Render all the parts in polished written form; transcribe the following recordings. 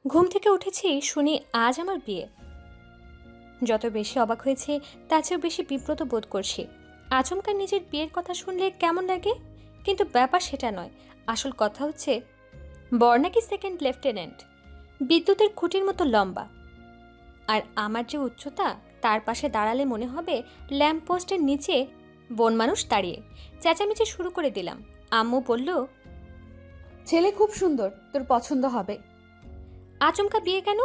ঘুম থেকে উঠেছি, শুনি আজ আমার বিয়ে। যত বেশি অবাক হয়েছি তার চেয়েও বেশি বিব্রত বোধ করছি। আচমকা নিজের বিয়ের কথা শুনলে কেমন লাগে, কিন্তু ব্যাপার সেটা নয়। আসল কথা হচ্ছে, বর নাকি সেকেন্ড লেফটেন্যান্ট, বিদ্যুতের খুঁটির মতো লম্বা। আর আমার যে উচ্চতা, তার পাশে দাঁড়ালে মনে হবে ল্যাম্প পোস্টের নিচে বন মানুষ দাঁড়িয়ে। চেঁচামেচি শুরু করে দিলাম। আম্মু বলল, ছেলে খুব সুন্দর, তোর পছন্দ হবে। আচমকা বিয়ে কেন?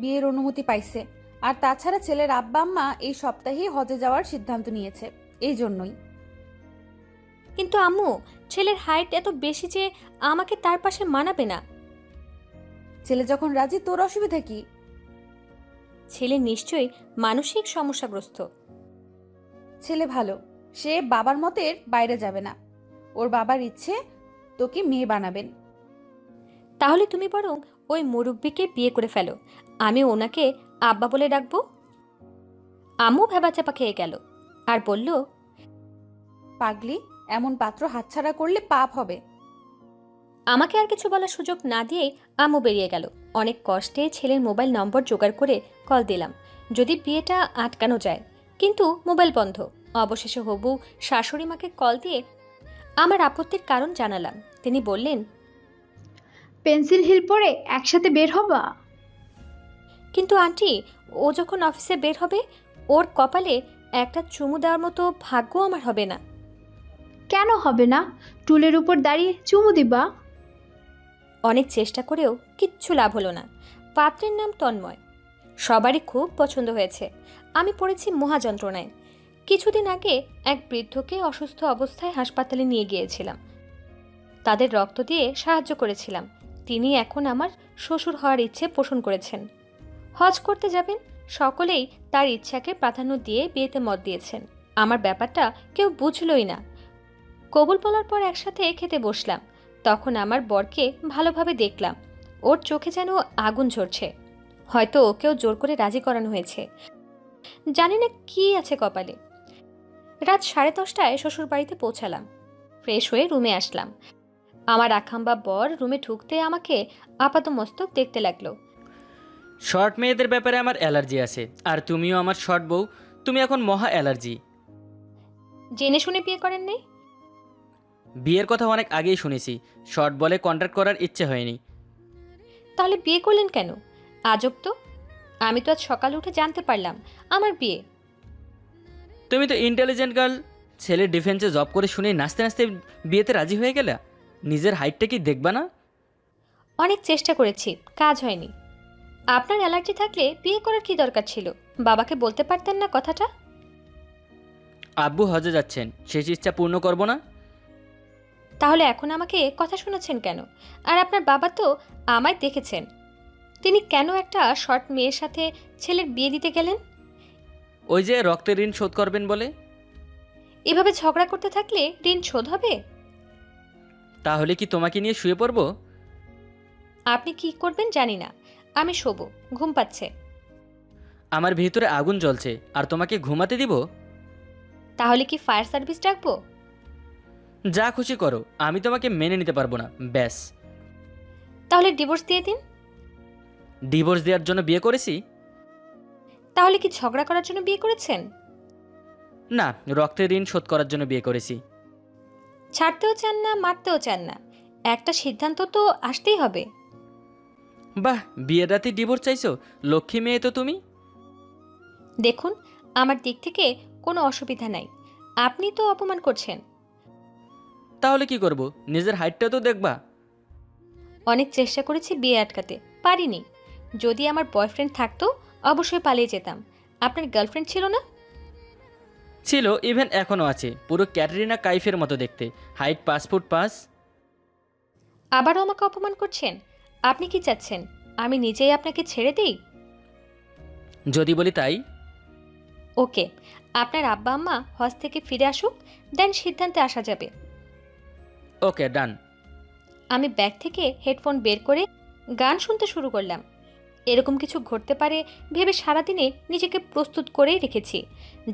বিয়ের অনুমতি পাইছে। আর তাছাড়া ছেলের আব্বা আম্মা এই সপ্তাহেই হজে যাওয়ার সিদ্ধান্ত নিয়েছে, এই জন্যই। কিন্তু আম্মু, ছেলের হাইট এত বেশি যে আমাকে তার পাশে মানাবে না। ছেলে যখন রাজি, তোর অসুবিধা কি? ছেলে নিশ্চয়ই মানসিক সমস্যাগ্রস্ত। ছেলে ভালো, সে বাবার মতের বাইরে যাবে না। ওর বাবার ইচ্ছে তোকে মেয়ে বানাবেন। তাহলে তুমি বরং ওই মুরব্বিকে বিয়ে করে ফেলো, আমি ওনাকে আব্বা বলে ডাকবো। আম্মু ভেবাচাপা খেয়ে গেল আর বলল, পাগলি, এমন পাত্র হাতছাড়া করলে পাপ হবে। আমাকে আর কিছু বলার সুযোগ না দিয়েই আম্মু বেরিয়ে গেল। অনেক কষ্টে ছেলের মোবাইল নম্বর জোগাড় করে কল দিলাম, যদি বিয়েটা আটকানো যায়। কিন্তু মোবাইল বন্ধ। অবশেষে হবু শাশুড়ি মাকে কল দিয়ে আমার আপত্তির কারণ জানালাম। তিনি বললেন, পেন্সিল হিল পরে একসাথে বের হবা? কিন্তু আন্টি, ও যখন অফিসে বের হবে, ওর কপালে একটা চুমু দেওয়ার মতো ভাগ্য আমার হবে না। কেন হবে না? টুলের উপর দাঁড়িয়ে চুমু দিবা। অনেক চেষ্টা করেও কিচ্ছু লাভ হলো না। পাত্রের নাম তন্ময়, সবারই খুব পছন্দ হয়েছে। আমি পড়েছি মহাযন্ত্রণায়। কিছুদিন আগে এক বৃদ্ধকে অসুস্থ অবস্থায় হাসপাতালে নিয়ে গিয়েছিলাম, তাদের রক্ত দিয়ে সাহায্য করেছিলাম। তিনি এখন আমার শ্বশুর হওয়ার ইচ্ছে পোষণ করেছেন। হজ করতে যাবেন, সকলেই তার ইচ্ছাকে প্রাধান্য দিয়ে বিয়েতে মত দিয়েছেন। আমার ব্যাপারটা কেউ বুঝলই না। কবুল বলার পর একসাথে খেতে বসলাম। তখন আমার বরকে ভালোভাবে দেখলাম। ওর চোখে যেন আগুন ঝরছে। হয়তো ওকেও জোর করে রাজি করানো হয়েছে, জানি না কি আছে কপালে। রাত 10:30টায় শ্বশুর বাড়িতে পৌঁছালাম। ফ্রেশ হয়ে রুমে আসলাম। আমার আখাম্বা বর রুমে ঢুকতে আমাকে আপাতমস্তক দেখতে লাগলো। শর্ট মেয়েদের ব্যাপারে আমার অ্যালার্জি আছে, আর তুমিও আমার শর্ট বউ। তুমি এখন মহা অ্যালার্জি। জেনে শুনে বিয়ে করেন নাই? বিয়ের কথা অনেক আগেই শুনেছি, শর্ট বলে কন্ট্রাক্ট করার ইচ্ছে হয়নি। তাহলে বিয়ে করলেন কেন? আজব তো। আমি তো আজ সকালে উঠে জানতে পারলাম আমার বিয়ে। তুমি তো ইন্টেলিজেন্ট গার্ল, ছেলে ডিফেন্সে জব করে শুনে নাচতে নাচতে বিয়েতে রাজি হয়ে গেলা। নিজের হাইটটা কি দেখবা না? অনেক চেষ্টা করেছি, কাজ হয়নি। আপনার অ্যালার্জি থাকলে বিয়ে করার কি দরকার ছিল? বাবাকে বলতে পারতেন না কথাটা? আব্বু হজে যাচ্ছেন, শেষ ইচ্ছা পূর্ণ করব না? তাহলে এখন আমাকে কথা শোনাচ্ছেন কেন? আর আপনার বাবা তো আমায় দেখেছেন, তিনি কেন একটা শর্ট মেয়ের সাথে ছেলের বিয়ে দিতে গেলেন? ওই যে রক্তের ঋণ শোধ করবেন বলে। এভাবে ঝগড়া করতে থাকলে ঋণ শোধ হবে? তাহলে কি তোমাকে নিয়ে শুয়ে পড়বো? আপনি কি করবেন জানি না, আমি শোবো, ঘুম পাচ্ছে। আমার ভিতরে আগুন জ্বলছে, আর তোমাকে ঘুমাতে দিব? তাহলে কি ফায়ার সার্ভিস ডাকবো? যা খুশি করো, আমি তোমাকে মেনে নিতে পারবো না, ব্যাস। তাহলে ডিভোর্স দিয়ে দিন। ডিভোর্স দেওয়ার জন্য বিয়ে করেছি? তাহলে কি ঝগড়া করার জন্য বিয়ে করেছেন? না, রক্তের ঋণ শোধ করার জন্য বিয়ে করেছি। ছাড়তেও চান না, মারতেও চান না, একটা সিদ্ধান্ত তো আসতেই হবে। বাহ, বিয়ের রাতে ডিভোর্স চাইছো? লক্ষ্মী মেয়ে তো তুমি। দেখুন, আমার দিক থেকে কোনো অসুবিধা নাই, আপনি তো অপমান করছেন। তাহলে কি করব? নিজের হাইটটা তো দেখবা। অনেক চেষ্টা করেছি বিয়ে আটকাতে, পারিনি। যদি আমার বয়ফ্রেন্ড থাকতো অবশ্যই পালিয়ে যেতাম। আপনার গার্লফ্রেন্ড ছিল না? ছিল, ইভেন এখনও আছে, পুরো ক্যাটরিনা কাইফের মতো দেখতে, হাইট 5 ফুট 5। আবারও আমাকে অপমান করছেন। আপনি কি চাচ্ছেন আমি নিজেই আপনাকে ছেড়ে দিই? যদি বলি তাই। ওকে, আপনার আব্বা আম্মা হজ থেকে ফিরে আসুক, দেন সিদ্ধান্তে আসা যাবে। ওকে, ডান। আমি ব্যাগ থেকে হেডফোন বের করে গান শুনতে শুরু করলাম। এরকম কিছু ঘটতে পারে ভেবে সারাদিনে নিজেকে প্রস্তুত করেই রেখেছি,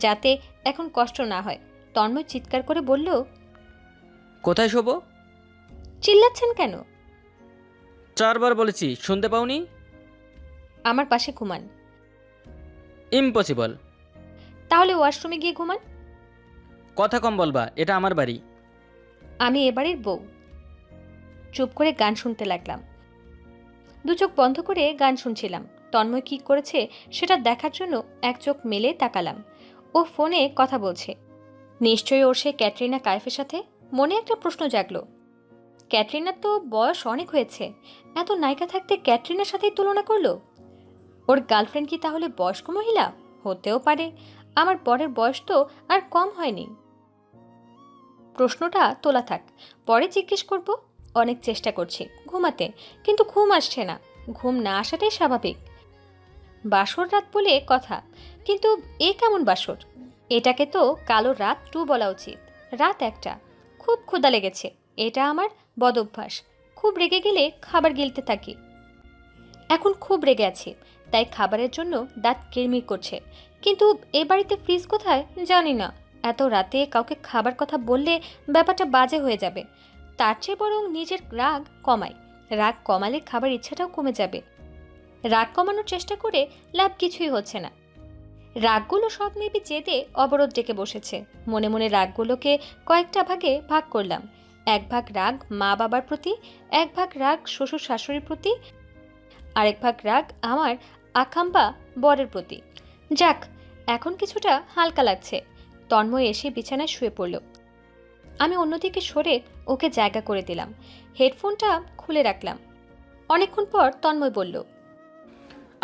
যাতে এখন কষ্ট না হয়। তন্ময় চিৎকার করে বলল, কোথায় শোবো? চিল্লাচ্ছেন কেন? 4বার বলেছি, শুনতে পাওনি? আমার পাশে ঘুমান। ইম্পসিবল। তাহলে ওয়াশরুমে গিয়ে ঘুমান। কথা কম বলবা, এটা আমার বাড়ি। আমি এবারের বউ। চুপ করে গান শুনতে লাগলাম। দু চোখ বন্ধ করে গান শুনছিলাম। তন্ময় কি করেছে সেটা দেখার জন্য এক চোখ মেলে তাকালাম। ও ফোনে কথা বলছে। নিশ্চয়ই ওর সে ক্যাটরিনা কাইফের সাথে। মনে একটা প্রশ্ন জাগলো, ক্যাটরিনার তো বয়স অনেক হয়েছে, এত নায়িকা থাকতে ক্যাটরিনার সাথেই তুলনা করলো। ওর গার্লফ্রেন্ড কি তাহলে বয়স্ক মহিলা? হতেও পারে, আমার বরের বয়স তো আর কম হয়নি। প্রশ্নটা তোলা থাক, পরে জিজ্ঞেস করব। অনেক চেষ্টা করছি ঘুমাতে, কিন্তু ঘুম আসছে না। ঘুম না আসাটাই স্বাভাবিক। বাসর রাত বলে কথা, কিন্তু এ কেমন বাসর? এটাকে তো কালো রাত 2 বলা উচিত। রাত 1টা। খুব ক্ষুধা লেগেছে, এটা আমার বদভ্যাস। খুব রেগে গেলে খাবার গিলতে থাকি। এখন খুব রেগে আছি, তাই খাবারের জন্য দাঁত কিরমির করছে। কিন্তু এ বাড়িতে ফ্রিজ কোথায় জানি না। এত রাতে কাউকে খাবার কথা বললে ব্যাপারটা বাজে হয়ে যাবে। তার চেয়ে বরং নিজের রাগ কমাই। রাগ কমালে খাবার ইচ্ছাটাও কমে যাবে। রাগ কমানোর চেষ্টা করে লাভ কিছুই হচ্ছে না। রাগগুলো সব মেপে জেদে অবরোধ ডেকে বসেছে। মনে মনে রাগগুলোকে কয়েকটা ভাগে ভাগ করলাম। 1 ভাগ রাগ মা বাবার প্রতি, 1 ভাগ রাগ শ্বশুর শাশুড়ির প্রতি, আরেক ভাগ রাগ আমার আকাম্বা বরের প্রতি। যাক, এখন কিছুটা হালকা লাগছে। তন্ময় এসে বিছানায় শুয়ে পড়ল। আমি অন্যদিকে সরে ওকে জায়গা করে দিলাম। হেডফোনটা খুলে রাখলাম। অনেকক্ষণ পর তন্ময় বলল,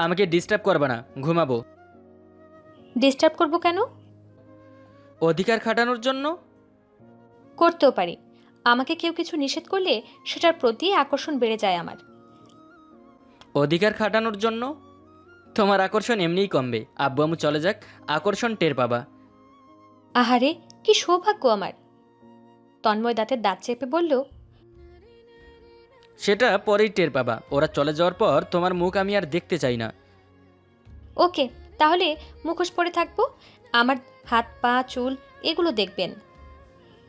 আমাকে ডিস্টার্ব করবে না, ঘুমাবো। ডিস্টার্ব করব কেন? অধিকার খাটানোর জন্য। করতেও পারি। আমাকে কেউ কিছু নিষেধ করলে সেটার প্রতি আকর্ষণ বেড়ে যায় আমার। অধিকার খাটানোর জন্য? তোমার আকর্ষণ এমনিই কমবে। আব্বু আম্মু চলে যাক, আকর্ষণ টের পাবা। আহারে, কি সৌভাগ্য আমার। তন্ময় দাঁতের দাঁত চেপে বলল, সেটা পরেই টের পাবা। ওরা চলে যাওয়ার পর তোমার মুখ আমি আর দেখতে চাই না। ওকে, তাহলে মুখোশ পরে থাকবো। আমার হাত পা চুল এগুলো দেখবেন।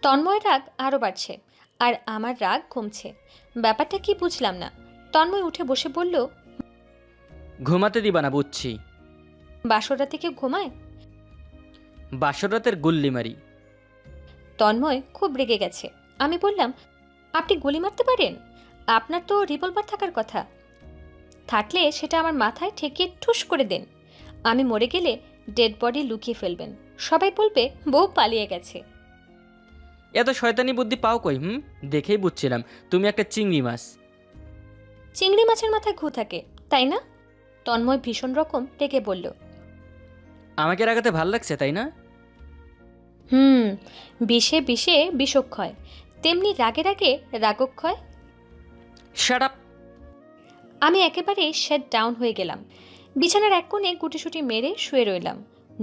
তন্ময়ের রাগ আরও বাড়ছে, আর আমার রাগ কমছে। ব্যাপারটা কি বুঝলাম না। তন্ময় উঠে বসে বলল, ঘুমাতে দিবা না বুঝছি। বাসর রাতে কেউ ঘুমায়? বাসর রাতের গুল্লি মারি। তন্ময় খুব রেগে গেছে। আমি বললাম, আপনি গুলি মারতে পারেন? আপনার তো রিভলভার থাকার কথা। থাকলে সেটা আমার মাথায় ঠেকিয়ে ঠুস করে দেন। আমি মরে গেলে ডেড বডি লুকিয়ে ফেলবেন। সবাই বলবে বউ পালিয়ে গেছে। এত শয়তানি বুদ্ধি পাও কই? দেখেই বুঝছিলাম তুমি একটা চিংড়ি মাছ। চিংড়ি মাছের মাথায় ঘু থাকে, তাই না? তন্ময় ভীষণ রকম রেগে বলল, আমাকে রাগাতে ভাল লাগছে তাই না? বিষে বিষে বিষক্ষয়, তেমনি রাগে রাগে রাগক্ষয়। Shut up. আমি একেবারে শেট ডাউন হয়ে গেলাম। বিছানার এক কোণে গুটিসুটি মেরে শুয়ে রইলাম।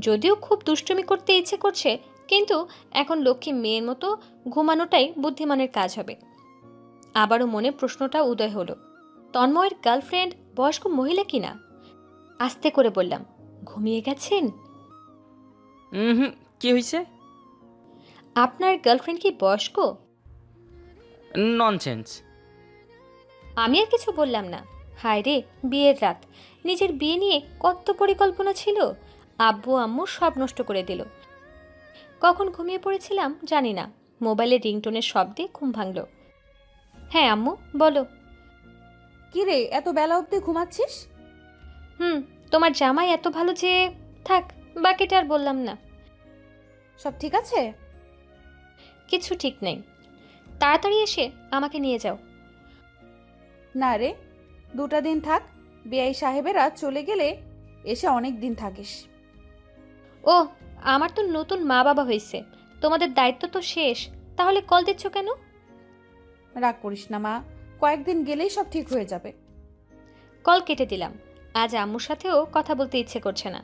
যদিও খুব দুষ্টুমি করতে ইচ্ছে করছে, কিন্তু এখন লক্ষ্মী মেয়ের মতো ঘুমানোটাই বুদ্ধিমানের কাজ হবে। আবারও মনে প্রশ্নটা উদয় হলো, তন্ময়ের গার্লফ্রেন্ড বয়স্ক মহিলা কিনা? আস্তে করে বললাম, ঘুমিয়ে গেছেন? কি হয়েছে? আপনার গার্লফ্রেন্ড কি বয়স্ক? ননসেন্স। আমি আর কিছু বললাম না। হায় রে, বিয়ের রাত। নিজের বিয়ে নিয়ে কত পরিকল্পনা ছিল, আব্বু আম্মু সব নষ্ট করে দিল। কখন ঘুমিয়ে পড়েছিলাম জানি না। মোবাইলের রিংটোনের শব্দে ঘুম ভাঙল। হ্যাঁ আম্মু, বলো। কি রে, এত বেলা অবধি ঘুমাচ্ছিস? তোমার জামাই এত ভালো যে, থাক, বাকিটা আর বললাম না। সব ঠিক আছে? কিছু ঠিক নেই। তাড়াতাড়ি এসে আমাকে নিয়ে যাও। না রে, 2টা দিন থাক। বেআই সাহেবেরা চলে গেলে এসে অনেক দিন থাকিস। ও, আমার তো নতুন মা বাবা হয়েছে, তোমাদের দায়িত্ব তো শেষ। তাহলে কল দিচ্ছ কেন? রাগ করিস না মা, কয়েকদিন গেলেই সব ঠিক হয়ে যাবে। কল কেটে দিলাম। আজ আম্মুর সাথেও কথা বলতে ইচ্ছে করছে না।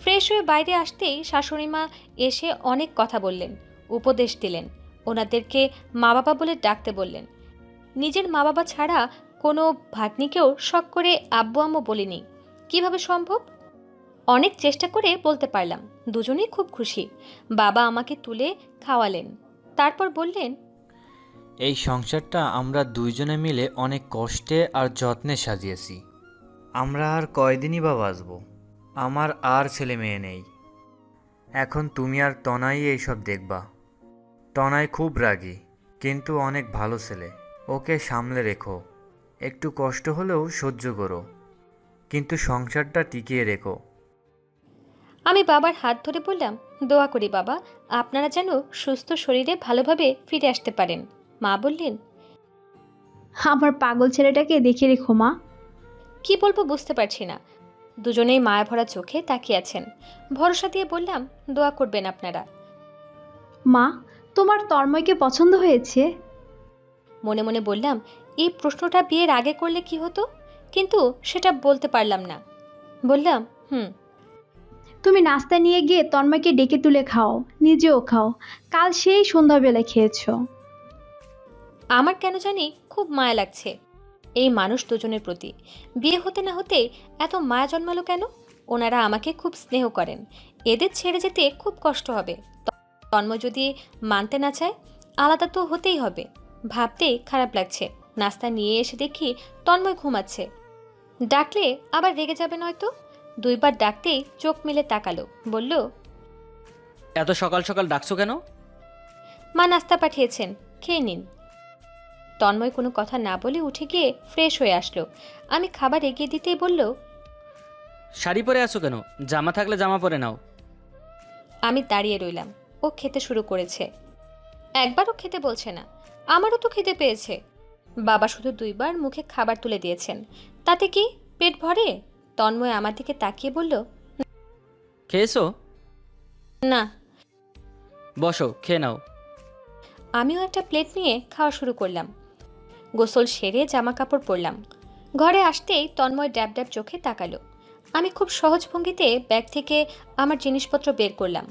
ফ্রেশ হয়ে বাইরে আসতেই শাশুড়ি মা এসে অনেক কথা বললেন, উপদেশ দিলেন। ওনাদেরকে মা বাবা বলে ডাকতে বললেন। নিজের মা বাবা ছাড়া কোনো ভাগ্নিকেও শখ করে আব্বু আম্মু বলিনি। কিভাবে সম্ভব? অনেক চেষ্টা করে বলতে পারলাম। দুজনেই খুব খুশি। বাবা আমাকে তুলে খাওয়ালেন, তারপর বললেন, এই সংসারটা আমরা দুইজনে মিলে অনেক কষ্টে আর যত্নে সাজিয়েছি। আমরা আর কয়দিনই বা বাঁচব? আমার আর ছেলে মেয়ে নেই। এখন তুমি আর তনাই এইসব দেখবা। তনাই খুব রাগী, কিন্তু অনেক ভালো ছেলে। ওকে সামলে রেখো, একটু কষ্ট হলেও সহ্য করো, কিন্তু সংসারটা টিকিয়ে রেখো। আমি বাবার হাত ধরে বললাম, দোয়া করি বাবা, আপনারা যেন সুস্থ শরীরে ভালোভাবে ফিরে আসতে পারেন। মা বললেন, আমার পাগল ছেলেটাকে দেখে রেখো মা। কি বলবো বুঝতে পারছি না। দুজনেই মায়া ভরা চোখে তাকিয়ে আছেন। ভরসা দিয়ে বললাম, দোয়া করবেন আপনারা। মা, তোমার তন্ময়কে পছন্দ হয়েছে? মনে মনে বললাম, এই প্রশ্নটা বিয়ের আগে করলে কি হতো, কিন্তু সেটা বলতে পারলাম না। বললাম, হুম। তুমি নাস্তা নিয়ে গিয়ে তন্ময়কে ডেকে তুলে খাও, নিজেও খাও। কাল সেই সন্ধ্যাবেলা খেয়েছো। আমার কেন জানি খুব মায়া লাগছে এই মানুষ দুজনের প্রতি। বিয়ে হতে না হতে এত মায়া জন্মালো কেন? ওনারা আমাকে খুব স্নেহ করেন, এদের ছেড়ে যেতে খুব কষ্ট হবে। তন্ময় যদি মানতে না চায়, আলাদা তো হতেই হবে। ভাবতেই খারাপ লাগছে। নাস্তা নিয়ে এসে দেখি তন্ময় ঘুমাচ্ছে। ডাকলে আবার রেগে যাবে নয়তো। দুইবার ডাকতেই চোখ মেলে তাকালো, বলল, এত সকাল সকাল ডাকছো কেন? মা নাস্তা পাঠিয়েছেন, খেয়ে নিন। তন্ময় কোনো কথা না বলে উঠে গিয়ে ফ্রেশ হয়ে আসলো। আমি খাবার এগিয়ে দিতেই বলল, শাড়ি পরে আছো কেন? জামা থাকলে জামা পরে নাও। আমি দাঁড়িয়ে রইলাম। ও খেতে শুরু করেছে। একবারও খেতে বলছে না। আমারও তো খেতে পেয়েছে। বাবা শুধু দুইবার মুখে খাবার তুলে দিয়েছেন, তাতে কি পেট ভরে? তন্ময় আমার দিকে তাকিয়ে বলল, খেয়েছো? না। বসো, খেয়ে নাও। আমিও একটা প্লেট নিয়ে খাওয়া শুরু করলাম। গোসল সেরে জামা কাপড় পরলাম। ঘরে আসতেই তন্ময় ড্যাব ড্যাব চোখে তাকালো। আমি খুব সহজ ভঙ্গিতে ব্যাগ থেকে আমার জিনিসপত্র বের করলাম।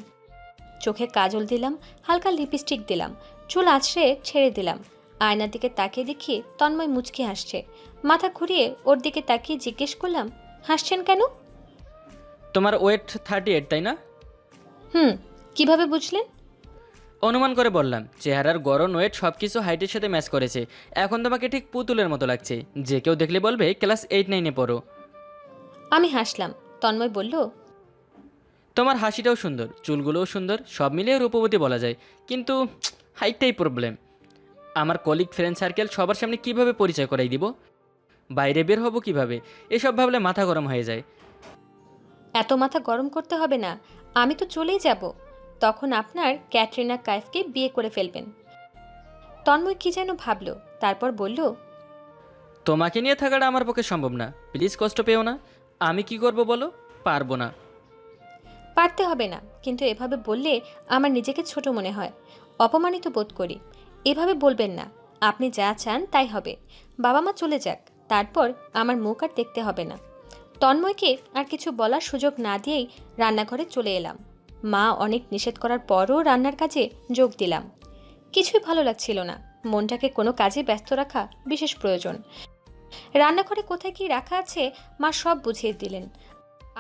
চোখে কাজল দিলাম, হালকা লিপস্টিক দিলাম, চুল আছড়ে ছেড়ে দিলাম। আয়নার দিকে তাকিয়ে দেখি তন্ময় মুচকি হাসছে। মাথা ঘুরিয়ে ওর দিকে তাকিয়ে জিজ্ঞেস করলাম, হাসছেন কেন? তোমার ওয়েট 38, তাই না? হুম। কিভাবে বুঝলেন? অনুমান করে বললাম, চেহারার গড়ন, ওয়েট সব কিছু হাইটের সাথে ম্যাচ করেছে। এখন তোমাকে ঠিক পুতুলের মতো লাগছে। যে কেউ দেখলে বলবে ক্লাস 8-9-এ পড়ো। আমি হাসলাম। তন্ময় বলল, তোমার হাসিটাও সুন্দর, চুলগুলোও সুন্দর, সব মিলিয়ে রূপবতী বলা যায়। কিন্তু হাইটটাই প্রবলেম। আমার কলিগ, ফ্রেন্ড সার্কেল সবার সামনে কিভাবে পরিচয় করাই দিব? বাইরে বের হব কিভাবে? এসব ভাবলে মাথা গরম হয়ে যায়। এত মাথা গরম করতে হবে না, আমি তো চলেই যাব। তখন আপনার ক্যাটরিনা কাইফকে বিয়ে করে ফেলবেন। তন্ময় কি যেন ভাবলো, তারপর বলল, তোমাকে নিয়ে থাকাটা আমার পক্ষে সম্ভব না। প্লিজ কষ্ট পেও না। আমি কি করব বলো? পারবো না। পারতে হবে না, কিন্তু এভাবে বললে আমার নিজেকে ছোট মনে হয়, অপমানিত বোধ করি। এভাবে বলবেন না। আপনি যা চান তাই হবে। বাবা মা চলে যাক, তারপর আমার মুখ আর দেখতে হবে না। তন্ময়কে আর কিছু বলার সুযোগ না দিয়েই রান্নাঘরে চলে এলাম। মা অনেক নিষেধ করার পরও রান্নার কাজে যোগ দিলাম। কিছুই ভালো লাগছিল না। মনটাকে কোনো কাজে ব্যস্ত রাখা বিশেষ প্রয়োজন। রান্নাঘরে কোথায় কি রাখা আছে মা সব বুঝিয়ে দিলেন।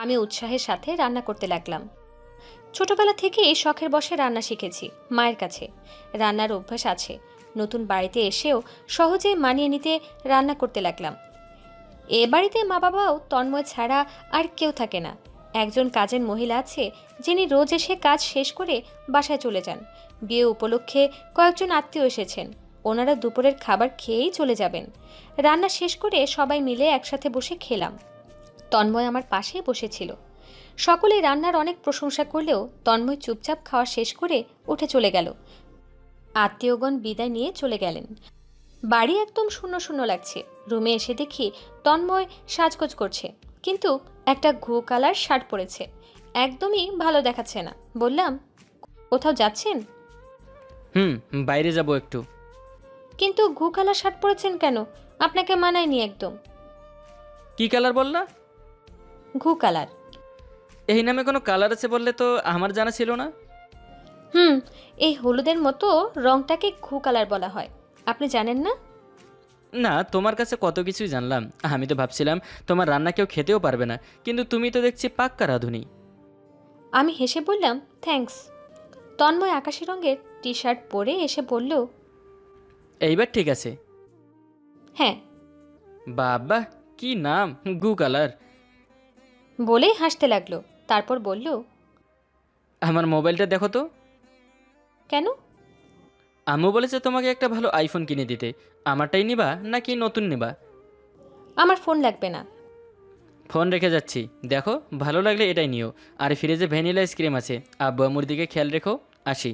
আমি উৎসাহের সাথে রান্না করতে লাগলাম। ছোটবেলা থেকেই শখের বশে রান্না শিখেছি মায়ের কাছে। রান্নার অভ্যাস আছে। নতুন বাড়িতে এসেও সহজেই মানিয়ে নিতে রান্না করতে লাগলাম। এ বাড়িতে মা বাবাও তন্ময় ছাড়া আর কেউ থাকে না। একজন কাজের মহিলা আছে, যিনি রোজ এসে কাজ শেষ করে বাসায় চলে যান। বিয়ে উপলক্ষে কয়েকজন আত্মীয় এসেছেন, ওনারা দুপুরের খাবার খেয়েই চলে যাবেন। রান্না শেষ করে সবাই মিলে একসাথে বসে খেলাম। তন্ময় আমার পাশেই বসেছিল। সকলে রান্নার অনেক প্রশংসা করলেও তন্ময় চুপচাপ খাওয়া শেষ করে উঠে চলে গেল। আত্মীয়গণ বিদায় নিয়ে চলে গেলেন। বাড়ি একদম শূন্য শূন্য লাগছে। রুমে এসে দেখি তন্ময় সাজগোজ করছে, কিন্তু একটা ঘু কালার শার্ট পরেছে। একদমই ভালো দেখাচ্ছে না। বললাম, কোথাও যাচ্ছেন? বাইরে যাব একটু। কিন্তু ঘু কালার শার্ট পরেছেন কেন? আপনাকে মানায়নি একদম। কি কালার বললা? ঘু কালার। এই নামে কোনো কালার আছে বললে তো আমার জানা ছিল না। এই হলুদের মতো রংটাকে ঘু কালার বলা হয়, আপনি জানেন না? না, তোমার কাছে কত কিছুই জানলাম। আমি তো ভাবছিলাম তোমার রান্না কেউ খেতেও পারবে না, কিন্তু তুমি তো দেখছি পাক্কা রাঁধুনি। আমি হেসে বললাম, থ্যাঙ্কস। তন্ময় আকাশি রঙের টি শার্ট পরে এসে বলল, এইবার ঠিক আছে। হ্যাঁ, বাবা, কি নাম, গু কালার। বলেই হাসতে লাগলো। তারপর বলল, আমার মোবাইলটা দেখো তো। কেন? আম্মু বলেছে তোমাকে একটা ভালো আইফোন কিনে দিতে। আমারটাই নিবা নাকি নতুন নিবা? আমার ফোন লাগবে না। ফোন রেখে যাচ্ছি, দেখো ভালো লাগলে এটাই নিও। আর ফ্রিজে ভ্যানিলা আইসক্রিম আছে, আব্বু আম্মুর দিকে খেয়াল রেখো। আসি।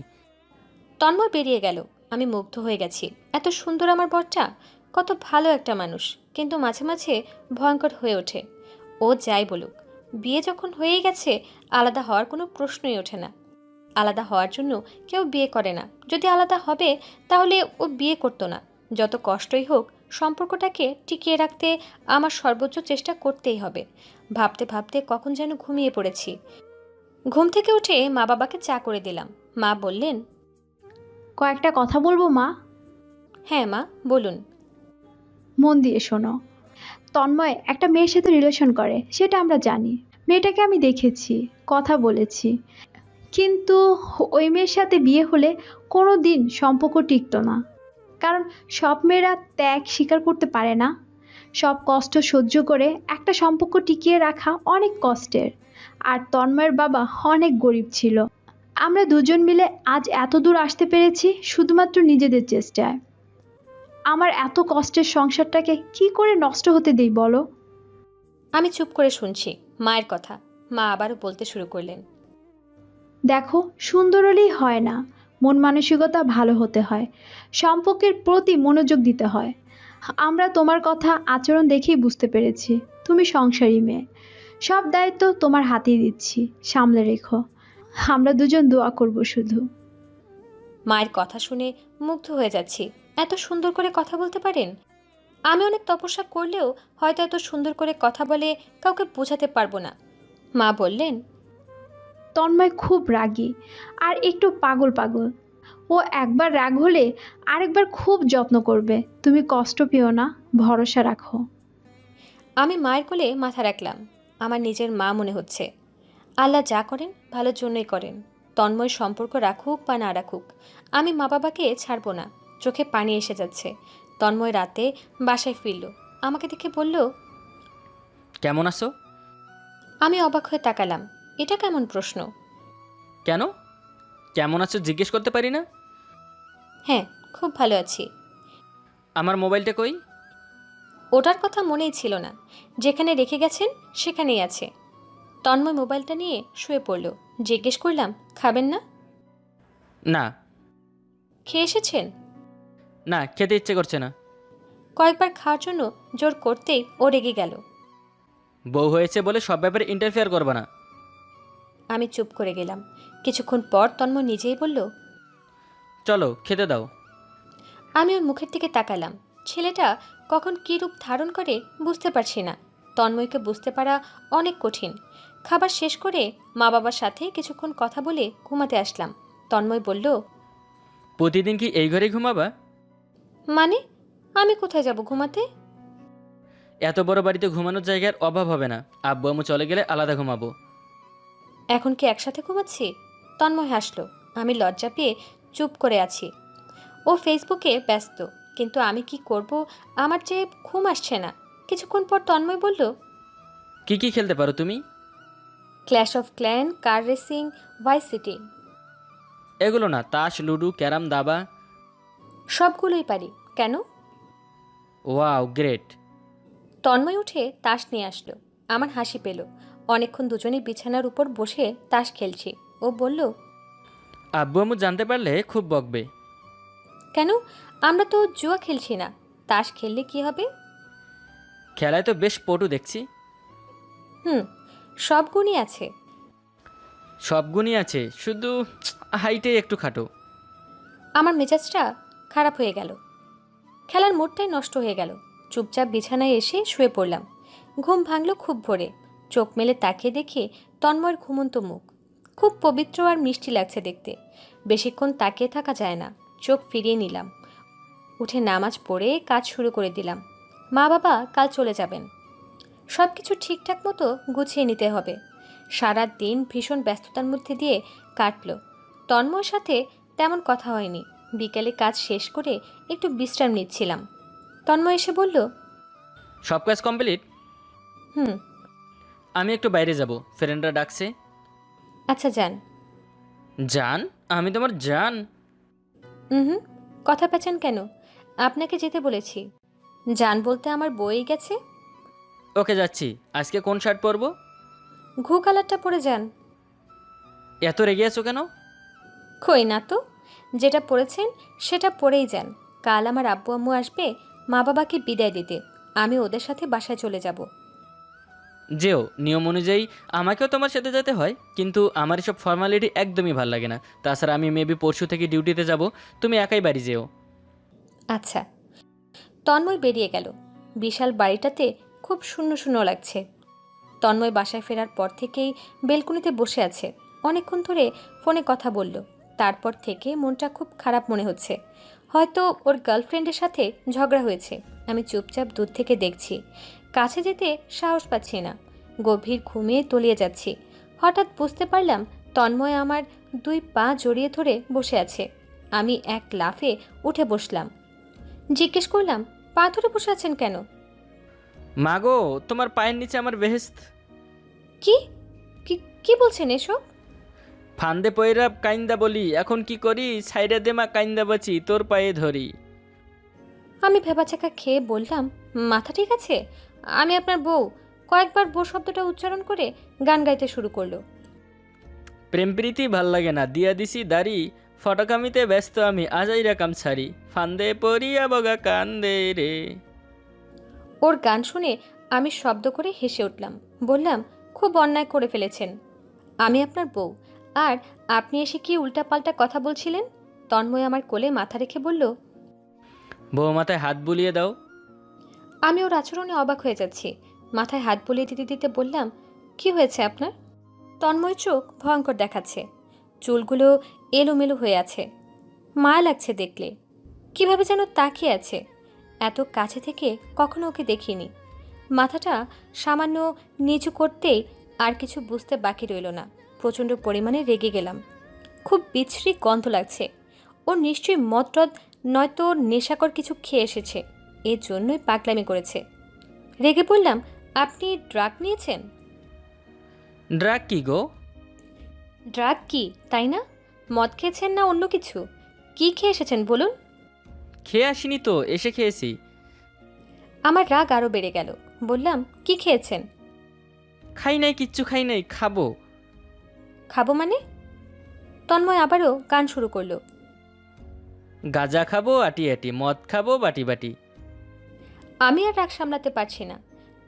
তন্ময় বেরিয়ে গেল। আমি মুগ্ধ হয়ে গেছি। এত সুন্দর আমার বরটা, কত ভালো একটা মানুষ, কিন্তু মাঝে মাঝে ভয়ঙ্কর হয়ে ওঠে। ও যাই বলুক, বিয়ে যখন হয়েই গেছে, আলাদা হওয়ার কোনো প্রশ্নই ওঠে না। আলাদা হওয়ার জন্য কেউ বিয়ে করে না। যদি আলাদা হবে তাহলে ও বিয়ে করতো না। যত কষ্টই হোক, সম্পর্কটাকে টিকিয়ে রাখতে আমার সর্বোচ্চ চেষ্টা করতেই হবে। ভাবতে ভাবতে কখন যেন ঘুমিয়ে পড়েছি। ঘুম থেকে উঠে মা বাবাকে চা করে দিলাম। মা বললেন, কয়েকটা কথা বলবো মা? হ্যাঁ মা, বলুন। মন দিয়ে শোনো। তন্ময় একটা মেয়ের সাথে রিলেশন করে, সেটা আমরা জানি। মেয়েটাকে আমি দেখেছি, কথা বলেছি, কিন্তু ওই মেয়ের সাথে বিয়ে হলে কোনো দিন সম্পর্ক টিকতো না। কারণ সব মেয়েরা ত্যাগ স্বীকার করতে পারে না। সব কষ্ট সহ্য করে একটা সম্পর্ক টিকিয়ে রাখা অনেক কষ্টের। আর তন্ময়ের বাবা অনেক গরিব ছিল। আমরা দুজন মিলে আজ এত দূর আসতে পেরেছি শুধুমাত্র নিজেদের চেষ্টায়। আমার এত কষ্টের সংসারটাকে কি করে নষ্ট হতে দেই বলো? আমি চুপ করে শুনছি মায়ের কথা। মা আবারও বলতে শুরু করলেন, দেখো, সুন্দর হলেই হয় না, মন মানসিকতা ভালো হতে হয়, সম্পর্কের প্রতি মনোযোগ দিতে হয়। আমরা তোমার কথা আচরণ দেখেই বুঝতে পেরেছি তুমি সংসারী মেয়ে। সব দায়িত্ব তোমার হাতেই দিচ্ছি, সামলে রেখো। আমরা দুজন দোয়া করব শুধু। মায়ের কথা শুনে মুগ্ধ হয়ে যাচ্ছি। এত সুন্দর করে কথা বলতে পারেন। আমি অনেক তপস্যা করলেও হয়তো এত সুন্দর করে কথা বলে কাউকে বোঝাতে পারবো না। মা বললেন, তন্ময় খুব রাগী আর একটু পাগল পাগল। ও একবার রাগ হলে আরেকবার খুব যত্ন করবে। তুমি কষ্ট পেও না, ভরসা রাখো। আমি মায়ের কোলে মাথা রাখলাম। আমার নিজের মা মনে হচ্ছে। আল্লাহ যা করেন ভালোর জন্যই করেন। তন্ময় সম্পর্ক রাখুক বা না রাখুক, আমি মা বাবাকে ছাড়বো না। চোখে পানি এসে যাচ্ছে। তন্ময় রাতে বাসায় ফিরল। আমাকে দেখে বলল, কেমন আছো? আমি অবাক হয়ে তাকালাম। এটা কেমন প্রশ্ন? কেন, কেমন আছো জিজ্ঞেস করতে পারি না? হ্যাঁ, খুব ভালো আছি। আমার মোবাইলটা কই? ওটার কথা মনেই ছিল না। যেখানে রেখে গেছেন সেখানেই আছে। তন্ময় মোবাইলটা নিয়ে শুয়ে পড়ল। জিজ্ঞেস করলাম, খাবেন না? না। খেয়ে এসেছেন? না, খেতে ইচ্ছে করছে না। কয়েকবার খাওয়ার জন্য জোর করতেই ও রেগে গেল। বউ হয়েছে বলে সব ব্যাপারে ইন্টারফেয়ার করবে না। আমি চুপ করে গেলাম। কিছুক্ষণ পর তন্ময় নিজেই বলল, চলো খেতে দাও। আমি ওর মুখের দিকে তাকালাম। ছেলেটা কখন কী রূপ ধারণ করে বুঝতে পারছি না। তন্ময়কে বুঝতে পারা অনেক কঠিন। খাবার শেষ করে মা বাবার সাথে কিছুক্ষণ কথা বলে ঘুমাতে আসলাম। তন্ময় বলল, প্রতিদিন কি এই ঘরে ঘুমাবা? মানে? আমি কোথায় যাব ঘুমাতে? এত বড় বাড়িতে ঘুমানোর জায়গার অভাব হবে না। আব্বু আম্মু চলে গেলে আলাদা ঘুমাবো। এখন কি একসাথে ঘুমাচ্ছি? তন্ময় হাসল। আমি লজ্জা পেয়ে চুপ করে আছি। ও ফেসবুকে ব্যস্ত, কিন্তু আমি কি করব? আমার যে ঘুম আসছে না। কিছুক্ষণ পর তন্ময় বলল, কি কি খেলতে পারো তুমি? Clash of clan, car racing, vice city. এগুলো না, তাস, লুডো, ক্যারাম, দাবা। সবগুলোই পারি। কেন? Wow, great. তন্ময় উঠে তাস নিয়ে আসলো। আমার হাসি পেল। অনেকক্ষণ দুজনেই বিছানার উপর বসে তাস খেলছি। ও বলল, আব্বু আম্মু জানতে পারলে খুব বকবে। কেন? আমরা তো জুয়া খেলছি না। তাস খেললে কি হবে? খেলায় তো বেশ পটু দেখছি। হুম, সব গুণই আছে। সব গুণই আছে, শুধু হাইটে একটু খাটো। আমার মেজাজটা খারাপ হয়ে গেল। খেলার মোড়টাই নষ্ট হয়ে গেল। চুপচাপ বিছানায় এসে শুয়ে পড়লাম। ঘুম ভাঙল খুব ভোরে। চোখ মেলে তাকিয়ে দেখি তন্ময়ের ঘুমন্ত মুখ। খুব পবিত্র আর মিষ্টি লাগছে দেখতে। বেশিক্ষণ তাকিয়ে থাকা যায় না। চোখ ফিরিয়ে নিলাম। উঠে নামাজ পড়ে কাজ শুরু করে দিলাম। মা বাবা কাল চলে যাবেন। সব কিছু ঠিকঠাক মতো গুছিয়ে নিতে হবে। সারা দিন ভীষণ ব্যস্ততার মধ্যে দিয়ে কাটল। তন্ময়ের সাথে তেমন কথা হয়নি। বিকেলে কাজ শেষ করে একটু বিশ্রাম নিচ্ছিলাম। তন্ময় এসে বলল, সব কাজ কমপ্লিট? হুম। আমি একটু বাইরে যাব, ফ্রেন্ডরা ডাকছে। আচ্ছা যান। জান? আমি তোমার জান? হুম, কথা পেঁচান কেন? আপনাকে যেতে বলেছি। যান বলতে আমার বই গেছে। ওকে যাচ্ছি। আজকে কোন শার্ট পরবো? ঘু কালারটা পরে যান। এত রেগে আছো কেন? কই না তো, যেটা পরেছেন সেটা পরেই যান। কাল আমার আব্বু আম্মু আসবে মা বাবাকে বিদায় দিতে, আমি ওদের সাথে বাসায় চলে যাব। যেও, নিয়ম অনুযায়ী আমাকেও তোমার সাথে যেতে হয়, কিন্তু আমার এসব ফর্মালিটি একদমই ভাল লাগে না। তাছাড়া আমি মেবি পরশু থেকে ডিউটিতে যাব, তুমি একাই বাড়ি যেও। আচ্ছা। তন্ময় বেরিয়ে গেল। বিশাল বাড়িটাতে খুব শূন্য শূন্য লাগছে। তন্ময় বাসায় ফেরার পর থেকেই বেলকনিতে বসে আছে। অনেকক্ষণ ধরে ফোনে কথা বলল। তারপর থেকে মনটা খুব খারাপ মনে হচ্ছে। হয়তো ওর গার্লফ্রেন্ডের সাথে ঝগড়া হয়েছে। আমি চুপচাপ দূর থেকে দেখছি, কাছে যেতে সাহস পাচ্ছি না। গভীর ঘুমিয়ে তলিয়ে যাচ্ছি। হঠাৎ বুঝতে পারলাম তন্ময় আমার 2 পা জড়িয়ে ধরে বসে আছে। আমি এক লাফে উঠে বসলাম। জিজ্ঞেস করলাম, পা ধরে বসে আছেন কেন? মাগো, তোমার পায়ের নিচে আমার বেহেস্ত। কি কি কি বলছেন এসব? ফান্দে পয়রা কাইন্দা বলি, এখন কি করি? সাইডে দেমা কাইন্দা বাঁচি, তোর পায়ে ধরি। আমি ভেবাচাকা খেয়ে বললাম, মাথা ঠিক আছে? আমি আপনার বউ। কয়েকবার বউ শব্দটা উচ্চারণ করে গান গাইতে শুরু করলো। প্রেম প্রীতি ভাল লাগে না, দিয়া দিছি দাড়ি, ফটকামিতে ব্যস্ত আমি, আজাই রাকাম ছাড়ি, ফান্দে পড়িয়া বগা কান্দে রে। ওর গান শুনে আমি শব্দ করে হেসে উঠলাম। বললাম, খুব অন্যায় করে ফেলেছেন। আমি আপনার বউ, আর আপনি এসে কি উল্টাপাল্টা কথা বলছিলেন? তন্ময় আমার কোলে মাথা রেখে বলল। বউ মাথায় হাত বুলিয়ে দাও। আমি ওর আচরণে অবাক হয়ে যাচ্ছি। মাথায় হাত বুলিয়ে দিতে দিতে বললাম, কি হয়েছে আপনার? তন্ময় চোখ ভয়ঙ্কর দেখাচ্ছে। চুলগুলো এলোমেলো হয়ে আছে। মায়া লাগছে দেখলে। কিভাবে যেন তাকিয়ে আছে। এত কাছে থেকে কখনো ওকে দেখিনি। মাথাটা সামান্য নিচু করতেই আর কিছু বুঝতে বাকি রইল না। প্রচণ্ড পরিমাণে রেগে গেলাম। খুব বিশ্রী গন্ধ লাগছে। ও নিশ্চয়ই মদটদ নয়তো নেশাকর কিছু খেয়ে এসেছে, এর জন্যই পাগলামি করেছে। রেগে বললাম, আপনি ড্রাগ নিয়েছেন? ড্রাগ কি গো? ড্রাগ কি, তাই না? মদ খেয়েছেন না অন্য কিছু? কি খেয়ে এসেছেন বলুন? খেয়ে আসিনি তো, এসে খেয়েছি। আমার রাগ আরও বেড়ে গেল। বললাম, কি খেয়েছেন? খাই নাই, কিচ্ছু খাই নাই, খাবো। খাবো মানে? তন্ময় আবারও গান শুরু করলো। গাঁজা খাবো আটি আটি, মদ খাবো বাটি বাটি। আমি আর রাগ সামলাতে পারছি না।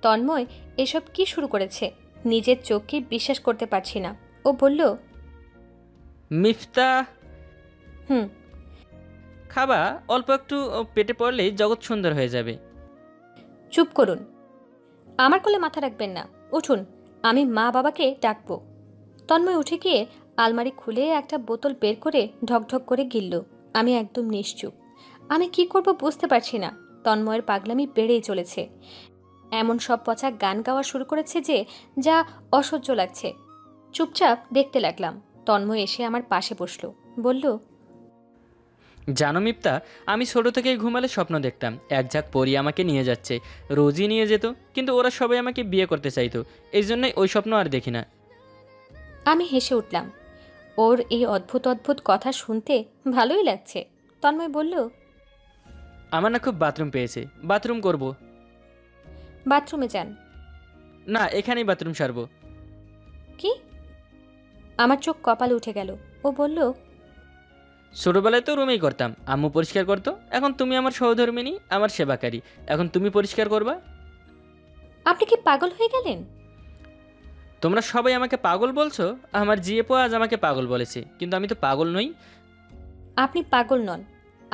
তন্ময় এসব কি শুরু করেছে? নিজের চোখকে বিশ্বাস করতে পারছি না। ও বলল, মিফতা। হুম। খাবা, অল্প একটু পেটে পড়লেই জগৎ সুন্দর হয়ে যাবে। চুপ করুন। আমার কোলে মাথা রাখবেন না। উঠুন, আমি মা বাবাকে ডাকবো। তন্ময় উঠে গিয়ে আলমারি খুলে একটা বোতল বের করে ঢকঢক করে গিলল। আমি একদম নিশ্চুপ। আমি কি করব বুঝতে পারছি না। তন্ময়ের পাগলামি বেড়েই চলেছে। এমন সব পচা গান গাওয়া শুরু করেছে যে যা অসহ্য লাগছে। চুপচাপ দেখতে লাগলাম। তন্ময় এসে আমার পাশে বসলো। বলল, জানো মিপ্তা, আমি ছোট থেকেই ঘুমালে স্বপ্ন দেখতাম এক ঝাঁক পরি আমাকে নিয়ে যাচ্ছে, রোজই নিয়ে যেত, কিন্তু ওরা সবাই আমাকে বিয়ে করতে চাইতো, এই জন্যই ওই স্বপ্ন আর দেখি না। আমি হেসে উঠলাম। ওর এই অদ্ভুত অদ্ভুত কথা শুনতে ভালোই লাগছে। তন্ময় বলল, আমার না খুব বাথরুম পেয়েছে, বাথরুম করব। বাথরুমে যান। না, এখানেই বাথরুম সারবো। কি? আমার চোখ কপালে উঠে গেল। ও বলল, ছোটবেলায় তো রুমেই করতাম, আম্মু পরিষ্কার করতো, এখন তুমি আমার সহধর্মিনী, আমার সেবাকারী, এখন তুমি পরিষ্কার করবা। আপনি কি পাগল হয়ে গেলেন? তোমরা সবাই আমাকে পাগল বলছো। আমার জিএপো আজ আমাকে পাগল বলেছে, কিন্তু আমি তো পাগল নই। আপনি পাগল নন।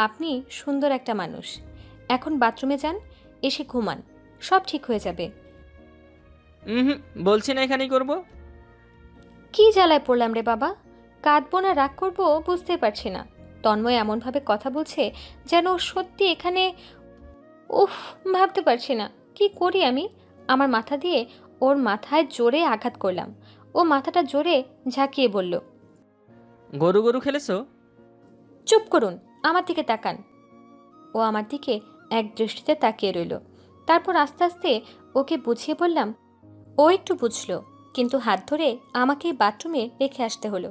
আপনি সুন্দর একটা মানুষ। এখন বাথরুমে যান, এসে ঘুমান, সব ঠিক হয়ে যাবে। হুম, বলছি না এখানেই করব। কি জ্বালায় পড়লাম রে বাবা! কাঁদবো না রাগ করবো বুঝতে পারছি না। তন্ময় এমনভাবে কথা বলছে যেন ও সত্যি এখানে। উফ, ভাবতে পারছি না কি করি আমি। আমার মাথা দিয়ে ওর মাথায় জোরে আঘাত করলাম। ও মাথাটা জোরে ঝাঁকিয়ে বলল, গরু গরু খেলেছো? চুপ করুন। আমার দিকে তাকান। ও আমার দিকে এক দৃষ্টিতে তাকিয়ে রইল। তারপর আস্তে আস্তে ওকে বুঝিয়ে বললাম। ও একটু বুঝলো, কিন্তু হাত ধরে আমাকে বাথরুমে রেখে আসতে হলো।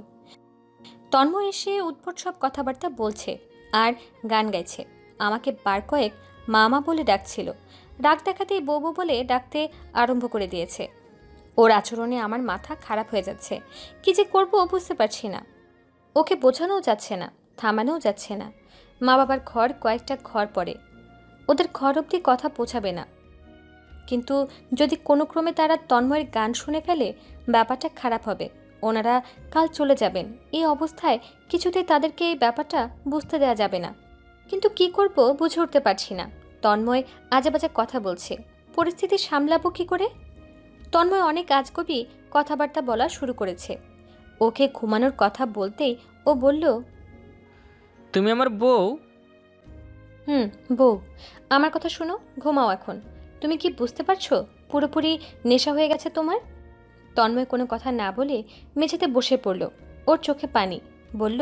তন্ময় এসে উদ্ভট সব কথাবার্তা বলছে আর গান গাইছে। আমাকে বার কয়েক মামা বলে ডাকছিল। ডাক দেখাতেই বউ বউ বলে ডাকতে আরম্ভ করে দিয়েছে। ওর আচরণে আমার মাথা খারাপ হয়ে যাচ্ছে। কি যে করবো বুঝতে পারছি না। ওকে বোঝানোও যাচ্ছে না, থামানোও যাচ্ছে না। মা বাবার ঘর কয়েকটা ঘর পরে, ওদের ঘর অবধি কথা পৌঁছাবে না। কিন্তু যদি কোনো ক্রমে তারা তন্ময়ের গান শুনে ফেলে, ব্যাপারটা খারাপ হবে। ওনারা কাল চলে যাবেন। এই অবস্থায় কিছুতেই তাদেরকে এই ব্যাপারটা বুঝতে দেওয়া যাবে না। কিন্তু কি করব বুঝে উঠতে পারছি না। তন্ময় আজেবাজে কথা বলছে, পরিস্থিতি সামলাবো কি করে? তন্ময় অনেক আজগবি কথাবার্তা বলা শুরু করেছে। ওকে ঘুমানোর কথা বলতেই ও বলল, তুমি আমার বউ? বউ। আমার কথা শোনো, ঘুমাও এখন। তুমি কি বুঝতে পারছো পুরোপুরি নেশা হয়ে গেছে তোমার? তন্ময় কোনো কথা না বলে মেঝেতে বসে পড়ল। ওর চোখে পানি। বলল,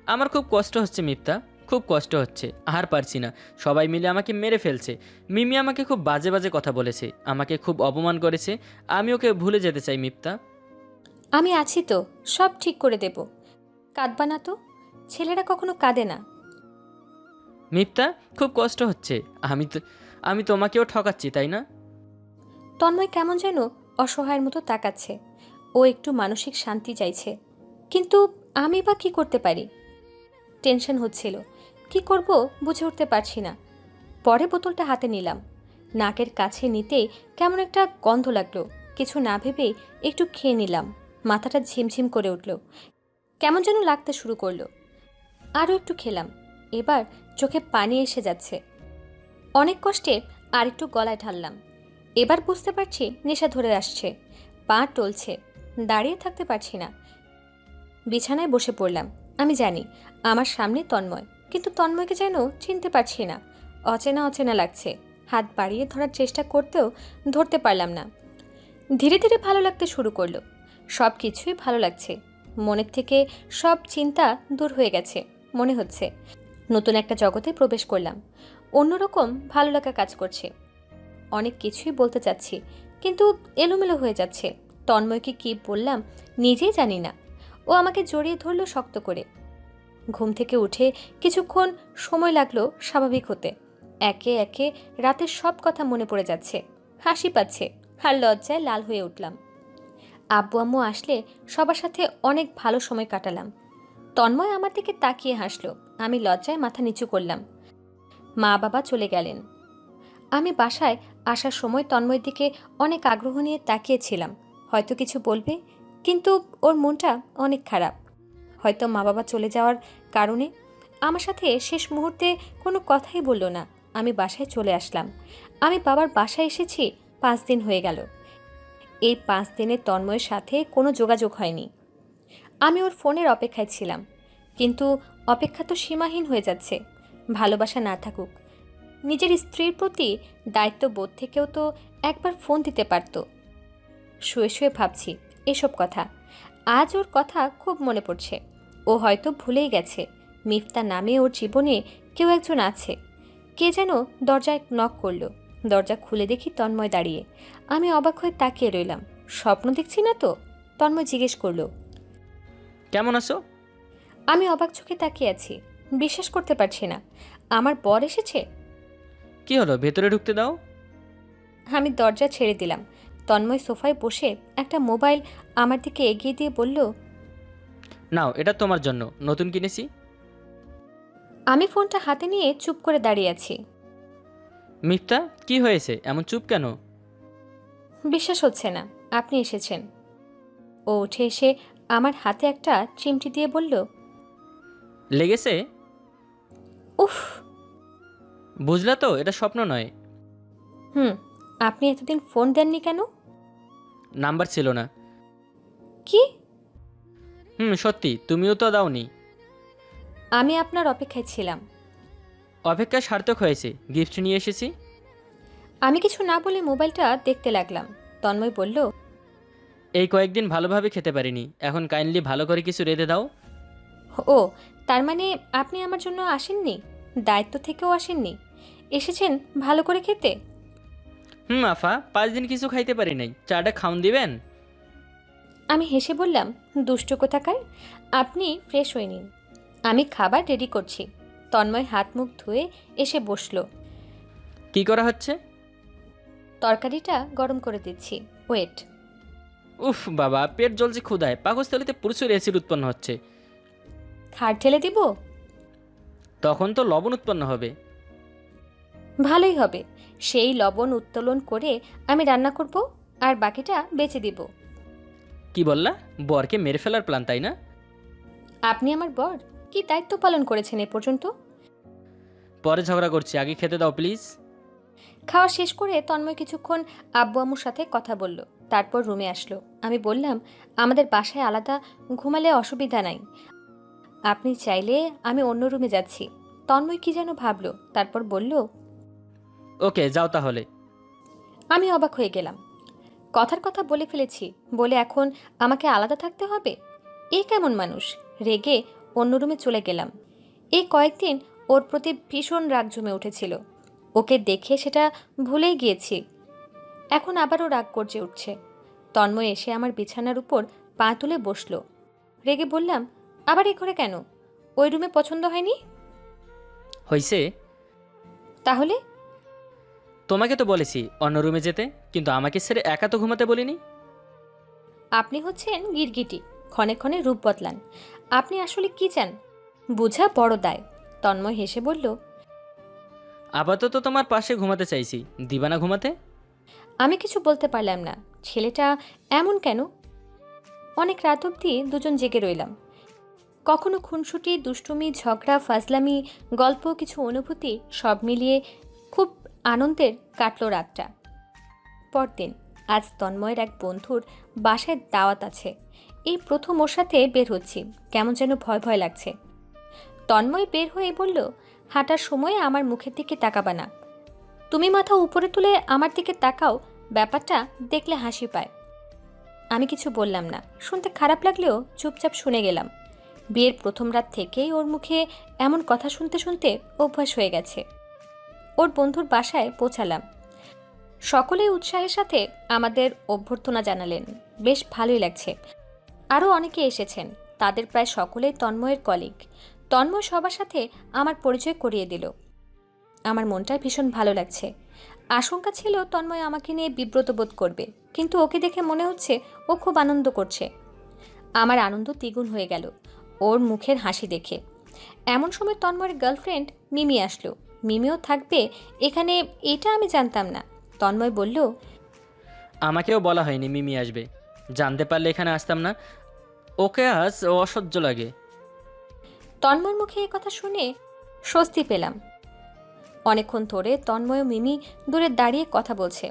আমার খুব কষ্ট হচ্ছে মিপ্তা, খুব কষ্ট হচ্ছে। আর পারছি না, সবাই মিলে আমাকে মেরে ফেলছে। মিমি আমাকে খুব বাজে বাজে কথা বলেছে, আমাকে খুব অপমান করেছে। আমি ওকে ভুলে যেতে চাই মিপ্তা। আমি আছি তো, সব ঠিক করে দেব। কাঁদবা না তো, ছেলেরা কখনো কাঁদে না। মিপ্তা, খুব কষ্ট হচ্ছে। আমি তোমাকেও ঠকাচ্ছি, তাই না? তন্ময় কেমন যেন অসহায়ের মতো তাকাচ্ছে। ও একটু মানসিক শান্তি চাইছে, কিন্তু আমি বা কি করতে পারি? টেনশন হচ্ছিল, কি করব বুঝে উঠতে পারছি না। পরে বোতলটা হাতে নিলাম। নাকের কাছে নিতেই কেমন একটা গন্ধ লাগলো। কিছু না ভেবেই একটু খেয়ে নিলাম। মাথাটা ঝিমঝিম করে উঠল, কেমন যেন লাগতে শুরু করলো। আরও একটু খেলাম। এবার চোখে পানি এসে যাচ্ছে। অনেক কষ্টে আর একটু গলায় ঢাললাম। এবার বুঝতে পারছি নেশা ধরে আসছে। পা টলছে, দাঁড়িয়ে থাকতে পারছি না। বিছানায় বসে পড়লাম। আমি জানি আমার সামনে তন্ময়, কিন্তু তন্ময়কে যেন চিনতে পারছি না। অচেনা অচেনা লাগছে। হাত বাড়িয়ে ধরার চেষ্টা করতেও ধরতে পারলাম না। ধীরে ধীরে ভালো লাগতে শুরু করলো। সব কিছুই ভালো লাগছে। মনের থেকে সব চিন্তা দূর হয়ে গেছে মনে হচ্ছে। নতুন একটা জগতে প্রবেশ করলাম। অন্যরকম ভালো লাগা কাজ করছে। অনেক কিছুই বলতে চাচ্ছি, কিন্তু এলোমেলো হয়ে যাচ্ছে। তন্ময়কে কি বললাম নিজেই জানি না। ও আমাকে জড়িয়ে ধরলো শক্ত করে। ঘুম থেকে উঠে কিছুক্ষণ সময় লাগলো স্বাভাবিক হতে। একে একে রাতের সব কথা মনে পড়ে যাচ্ছে। হাসি পাচ্ছে আর লজ্জায় লাল হয়ে উঠলাম। আব্বু আম্মু আসলে সবার সাথে অনেক ভালো সময় কাটালাম। তন্ময় আমার দিকে তাকিয়ে হাসলো। আমি লজ্জায় মাথা নিচু করলাম। মা বাবা চলে গেলেন। আমি বাসায় আসার সময় তন্ময়ের দিকে অনেক আগ্রহ নিয়ে তাকিয়েছিলাম, হয়তো কিছু বলবে। কিন্তু ওর মনটা অনেক খারাপ। হয়তো মা বাবা চলে যাওয়ার কারণে আমার সাথে শেষ মুহূর্তে কোনো কথাই বলল না। আমি বাসায় চলে আসলাম। আমি বাবার বাসায় এসেছি 5 দিন হয়ে গেল। এই 5 দিনে তন্ময়ের সাথে কোনো যোগাযোগ হয়নি। আমি ওর ফোনের অপেক্ষায় ছিলাম, কিন্তু অপেক্ষা তো সীমাহীন হয়ে যাচ্ছে। ভালোবাসা না থাকুক, নিজের স্ত্রীর প্রতি দায়িত্ববোধ থেকেও তো একবার ফোন দিতে পারত। শুয়ে শুয়ে ভাবছি এসব কথা। আজ ওর কথা খুব মনে পড়ছে। ও হয়তো ভুলেই গেছে মিফতা নামে ওর জীবনে কেউ একজন আছে। কে যেন দরজায় নক করলো। দরজা খুলে দেখি তন্ময় দাঁড়িয়ে। আমি অবাক হয়ে তাকিয়ে রইলাম। স্বপ্ন দেখছি না তো? তন্ময় জিজ্ঞেস করলো, কেমন আছো? আমি অবাক চোখে তাকিয়ে আছি। বিশ্বাস করতে পারছি না আমার বর এসেছে। কি হলো, ভেতরে ঢুকতে দাও। আমি দরজা ছেড়ে দিলাম। তন্ময় সোফায় বসে একটা মোবাইল আমার দিকে এগিয়ে দিয়ে বলল, নাও, এটা তোমার জন্য, নতুন কিনেছি। আমি ফোনটা হাতে নিয়ে চুপ করে দাঁড়িয়ে আছি। মিফতা, কি হয়েছে, এমন চুপ কেন? বিশ্বাস হচ্ছে না আপনি এসেছেন। ও উঠে এসে আমার হাতে একটা চিমটি দিয়ে বলল, লেগেছে? উফ। বুঝলা তো, এটা স্বপ্ন নয়। আপনি এতদিন ফোন দেননি কেন? নাম্বার ছিল না। কি? সত্যি, তুমিও তো দাওনি। আমি আপনার অপেক্ষায় ছিলাম। অপেক্ষা সার্থক হয়েছে, গিফট নিয়ে এসেছি। আমি কিছু না বলে মোবাইলটা দেখতে লাগলাম। তন্ময় বলল, এই কয়েকদিন ভালোভাবে খেতে পারিনি, এখন কাইন্ডলি ভালো করে কিছু রেঁধে দাও। ও, তার মানে আপনি আমার জন্য আসেননি, দায়িত্ব থেকেও আসেননি, এসেছেন ভালো করে খেতে? আফা, 5 দিন কিছু খাইতে পারি নাই, চাটা খাওন দিবেন? আমি হেসে বললাম, দুষ্ট কোথাকার, আপনি ফ্রেশ হয়ে নিন, আমি খাবার রেডি করছি। তন্ময় হাত মুখ ধুয়ে এসে বসলো। কি করা হচ্ছে? তরকারিটা গরম করে দিচ্ছি, ওয়েট। উফ বাবা, পেট জ্বলছে ক্ষুধায়, পাকস্থলীতে প্রচুর অ্যাসিড উৎপন্ন হচ্ছে। খাড় ঢেলে দিব? তখন তো লবণ উৎপন্ন হবে। ভালোই হবে, সেই লবণ উত্তোলন করে আমি রান্না করব, আর বাকিটা বেচে দিব। কি বললা? বরকে মেরে ফেলার প্ল্যান, তাই না? আপনি আমার বর, কি দায়িত্ব পালন করেছেন এ পর্যন্ত? পরে ঝগড়া করছি, আগে খেতে দাও প্লিজ। খাওয়া শেষ করে তন্ময় কিছুক্ষণ আব্বু আম্মুর সাথে কথা বলল, তারপর রুমে আসলো। আমি বললাম, আমাদের বাসায় আলাদা ঘুমালে অসুবিধা নাই, আপনি চাইলে আমি অন্য রুমে যাচ্ছি। তন্ময় কি যেন ভাবলো, তারপর বলল, ওকে, যাও তাহলে। আমি অবাক হয়ে গেলাম, কথার কথা বলে ফেলেছি বলে এখন আমাকে আলাদা থাকতে হবে? এ কেমন মানুষ? রেগে অন্য রুমে চলে গেলাম। এই কয়েকদিন ওর প্রতি ভীষণ রাগ জমে উঠেছিল, ওকে দেখে সেটা ভুলেই গিয়েছি, এখন আবারও রাগ গর্জে উঠছে। তন্ময় এসে আমার বিছানার উপর পা তুলে বসলো। রেগে বললাম, আবার এ ঘরে কেন? ওই রুমে পছন্দ হয়নি? হইছে? তাহলে? তোমাকে তো বলেছি অন্য রুমে যেতে, কিন্তু আমাকে ছেড়ে একা তো ঘুমাতে বলিনি। আপনি হচ্ছেন গিরগিটি, ক্ষণে ক্ষণে রূপ বদলান। আপনি আসলে কি চান বুঝা বড় দায়। তন্ময় হেসে বলল, আপাতত তোমার পাশে ঘুমাতে চাইছি, দিবা না ঘুমাতে? আমি কিছু বলতে পারলাম না, ছেলেটা এমন কেন? অনেক রাত অবধি দুজন জেগে রইলাম। কখনো খুনসুটি, দুষ্টুমি, ঝগড়া, ফাজলামি, গল্প, কিছু অনুভূতি, সব মিলিয়ে খুব আনন্দের কাটল রাতটা। পরদিন আজ তন্ময়ের এক বন্ধুর বাসায় দাওয়াত আছে। এই প্রথম ওর সাথে বের হচ্ছি, কেমন যেন ভয় ভয় লাগছে। তন্ময় বের হয়ে বলল, হাঁটার সময় আমার মুখের দিকে তাকাবা না, তুমি মাথা উপরে তুলে আমার দিকে তাকাও, ব্যাপারটা দেখলে হাসি পায়। আমি কিছু বললাম না, শুনতে খারাপ লাগলেও চুপচাপ শুনে গেলাম। বিয়ের প্রথম রাত থেকেই ওর মুখে এমন কথা শুনতে শুনতে অভ্যাস হয়ে গেছে। ওর বন্ধুর বাসায় পৌঁছালাম। সকলেই উৎসাহের সাথে আমাদের অভ্যর্থনা জানালেন, বেশ ভালোই লাগছে। আরও অনেকে এসেছেন, তাদের প্রায় সকলেই তন্ময়ের কলিগ। তন্ময় সবার সাথে আমার পরিচয় করিয়ে দিল। আমার মনটা ভীষণ ভালো লাগছে। আশঙ্কা ছিল তন্ময় আমাকে নিয়ে বিব্রত বোধ করবে, কিন্তু ওকে দেখে মনে হচ্ছে ও খুব আনন্দ করছে। আমার আনন্দ দ্বিগুণ হয়ে গেল ওর মুখের হাসি দেখে। এমন সময় তন্ময়ের গার্লফ্রেন্ড মিমি আসলো। মিমিও থাকবে এখানে, এটা আমি জানতাম না। তন্ময় বলল, আমাকেও বলা হয়নি মিমি আসবে, জানতে পারলে এখানে আসতাম না। ওকে আজ অসহ্য লাগে। তন্ময়ের মুখে এ কথা শুনে স্বস্তি পেলাম। অনেকক্ষণ ধরে তন্ময় ও মিমি দূরে দাঁড়িয়ে কথা বলছে।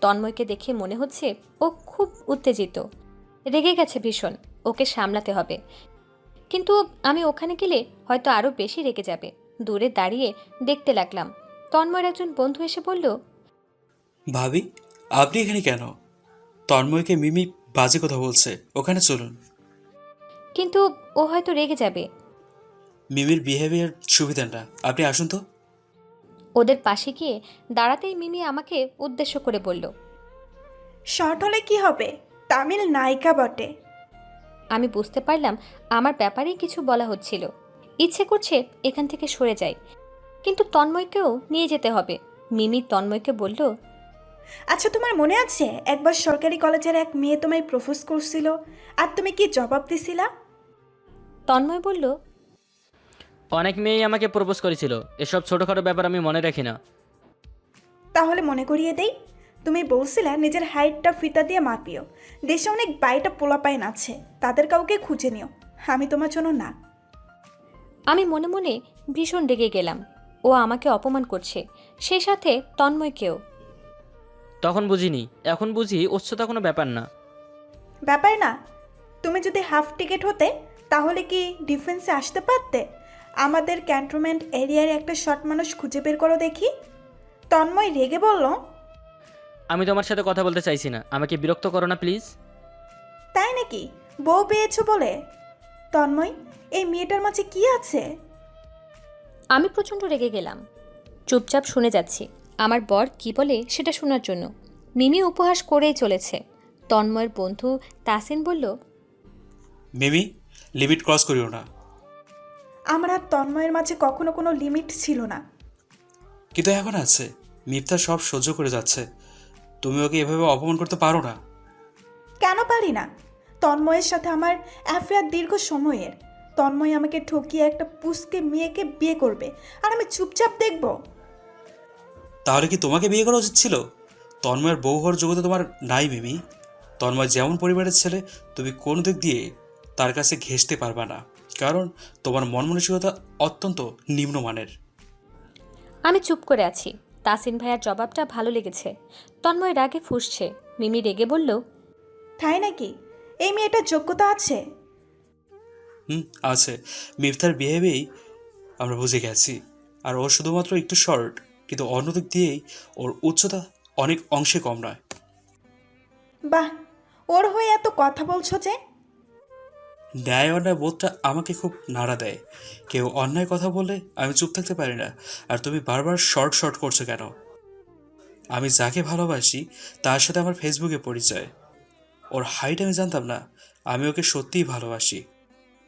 তন্ময়কে দেখে মনে হচ্ছে ও খুব উত্তেজিত, রেগে গেছে ভীষণ, ওকে সামলাতে হবে। কিন্তু আমি ওখানে গেলে হয়তো আরও বেশি রেগে যাবে। দূরে দাঁড়িয়ে দেখতে লাগলাম। তন্ময়ের একজন বন্ধু এসে বলল, ভাবি, আপনি এখানে কেন? তন্ময়কে মিমি বাজে কথা বলছে, ওখানে চলুন। কিন্তু ও হয়তো রেগে যাবে। মিমির বিহেভিয়ার সুবিধা না, আপনি আসুন তো। ওদের পাশে গিয়ে দাঁড়াতেই মিমি আমাকে উদ্দেশ্য করে বলল, শর্ট হলে কি হবে, তামিল নায়িকা বটে। আমি বুঝতে পারলাম আমার ব্যাপারেই কিছু বলা হচ্ছিল। ইচ্ছে করছে এখান থেকে সরে যাই, কিন্তু তন্ময়কেও নিয়ে যেতে হবে। মিমি তন্ময়কে বলল, আচ্ছা, তোমার মনে আছে একবার সরকারি কলেজের এক মেয়ে তোমায় প্রপোজ করছিল, আর তুমি কি জবাব দিছিলা? তন্ময় বলল, অনেক মেয়েই আমাকে প্রপোজ করেছিল, এসব ছোটোখাটো ব্যাপার আমি মনে রাখি না। তাহলে মনে করিয়ে দেই, তুমি বলছিলা নিজের হাইটটা ফিতা দিয়ে মাপিও, দেশে অনেক বাইটা পোলাপাইন আছে, তাদের কাউকে খুঁজে নিও, আমি তোমার জন্য না। আমি মনে মনে ভীষণ রেগে গেলাম। ও আমাকে অপমান করছে, সেই সাথে তন্ময়কেও। তখন বুঝিনি, এখন বুঝি উচ্চতা কোনো ব্যাপার না। ব্যাপার না? তুমি যদি হাফ টিকিট হতে তাহলে কি ডিফেন্সে আসতে পারতে? আমাদের ক্যান্টনমেন্ট এরিয়ার একটা শর্ট মানুষ খুঁজে বের করো দেখি। তন্ময় রেগে বলল, আমি তোমার সাথে কথা বলতে চাইছি না, আমাকে বিরক্ত করো না প্লিজ। তাই নাকি? বউ পেয়েছো বলে? তন্ময়, এই মেয়েটার মাঝে কি আছে? আমি প্রচণ্ড রেগে গেলাম। চুপচাপ শুনে যাচ্ছি আমার বর কি বলে সেটা শোনার জন্য। মিমি উপহাস করেই চলেছে। তন্ময়ের বন্ধু তাসিন বলল, মিমি, লিমিট ক্রস করিও না। আমার আর তন্ময়ের মাঝে কখনো কোনো লিমিট ছিল না। কিন্তু এখন আছে। মিথ্যা সব সহ্য করে যাচ্ছে, তুমি ওকে এভাবে অপমান করতে পারো না। কেন পারি না? তন্ময়ের সাথে আমার অ্যাফেয়ার দীর্ঘ সময়ের। তন্ময় আমাকে ঠকিয়ে একটা পুষকে মেয়েকে বিয়ে করবে, আর আমি চুপচাপ দেখব? তাহলে কি তোমাকে বিয়ে করা উচিত ছিল? তন্ময়ের বউ হওয়ার যোগ্যতা তোমার নাই মিমি। তন্ময় যেমন পরিবারের ছেলে, তুমি কোনো দিক দিয়ে তার কাছে ঘেঁষতে পারবা না, কারণ তোমার মন মানসিকতা অত্যন্ত নিম্নমানের। আমি চুপ করে আছি। তাসিন ভাইয়ার জবাবটা ভালো লেগেছে। তন্ময় রাগে ফুঁসছে। মিমি রেগে বলল, তাই নাকি? এই মেয়েটার যোগ্যতা আছে? আছে। মিথ্যার বিহেভেই আমরা বুঝে গেছি। আর ও শুধুমাত্র একটু শর্ট, কিন্তু অন্য দিক দিয়েই ওর উচ্চতা অনেক অংশে কম নয়। বাহ, ওর হয়ে এত কথা বলছো যে? ন্যায় অন্যায় বোধটা আমাকে খুব নাড়া দেয়। কেউ অন্যায় কথা বললে আমি চুপ থাকতে পারি না। আর তুমি বারবার শর্ট শর্ট করছো কেন? আমি যাকে ভালোবাসি তার সাথে আমার ফেসবুকে পরিচয়। ওর হাইট আমি জানতাম না। আমি ওকে সত্যিই ভালোবাসি।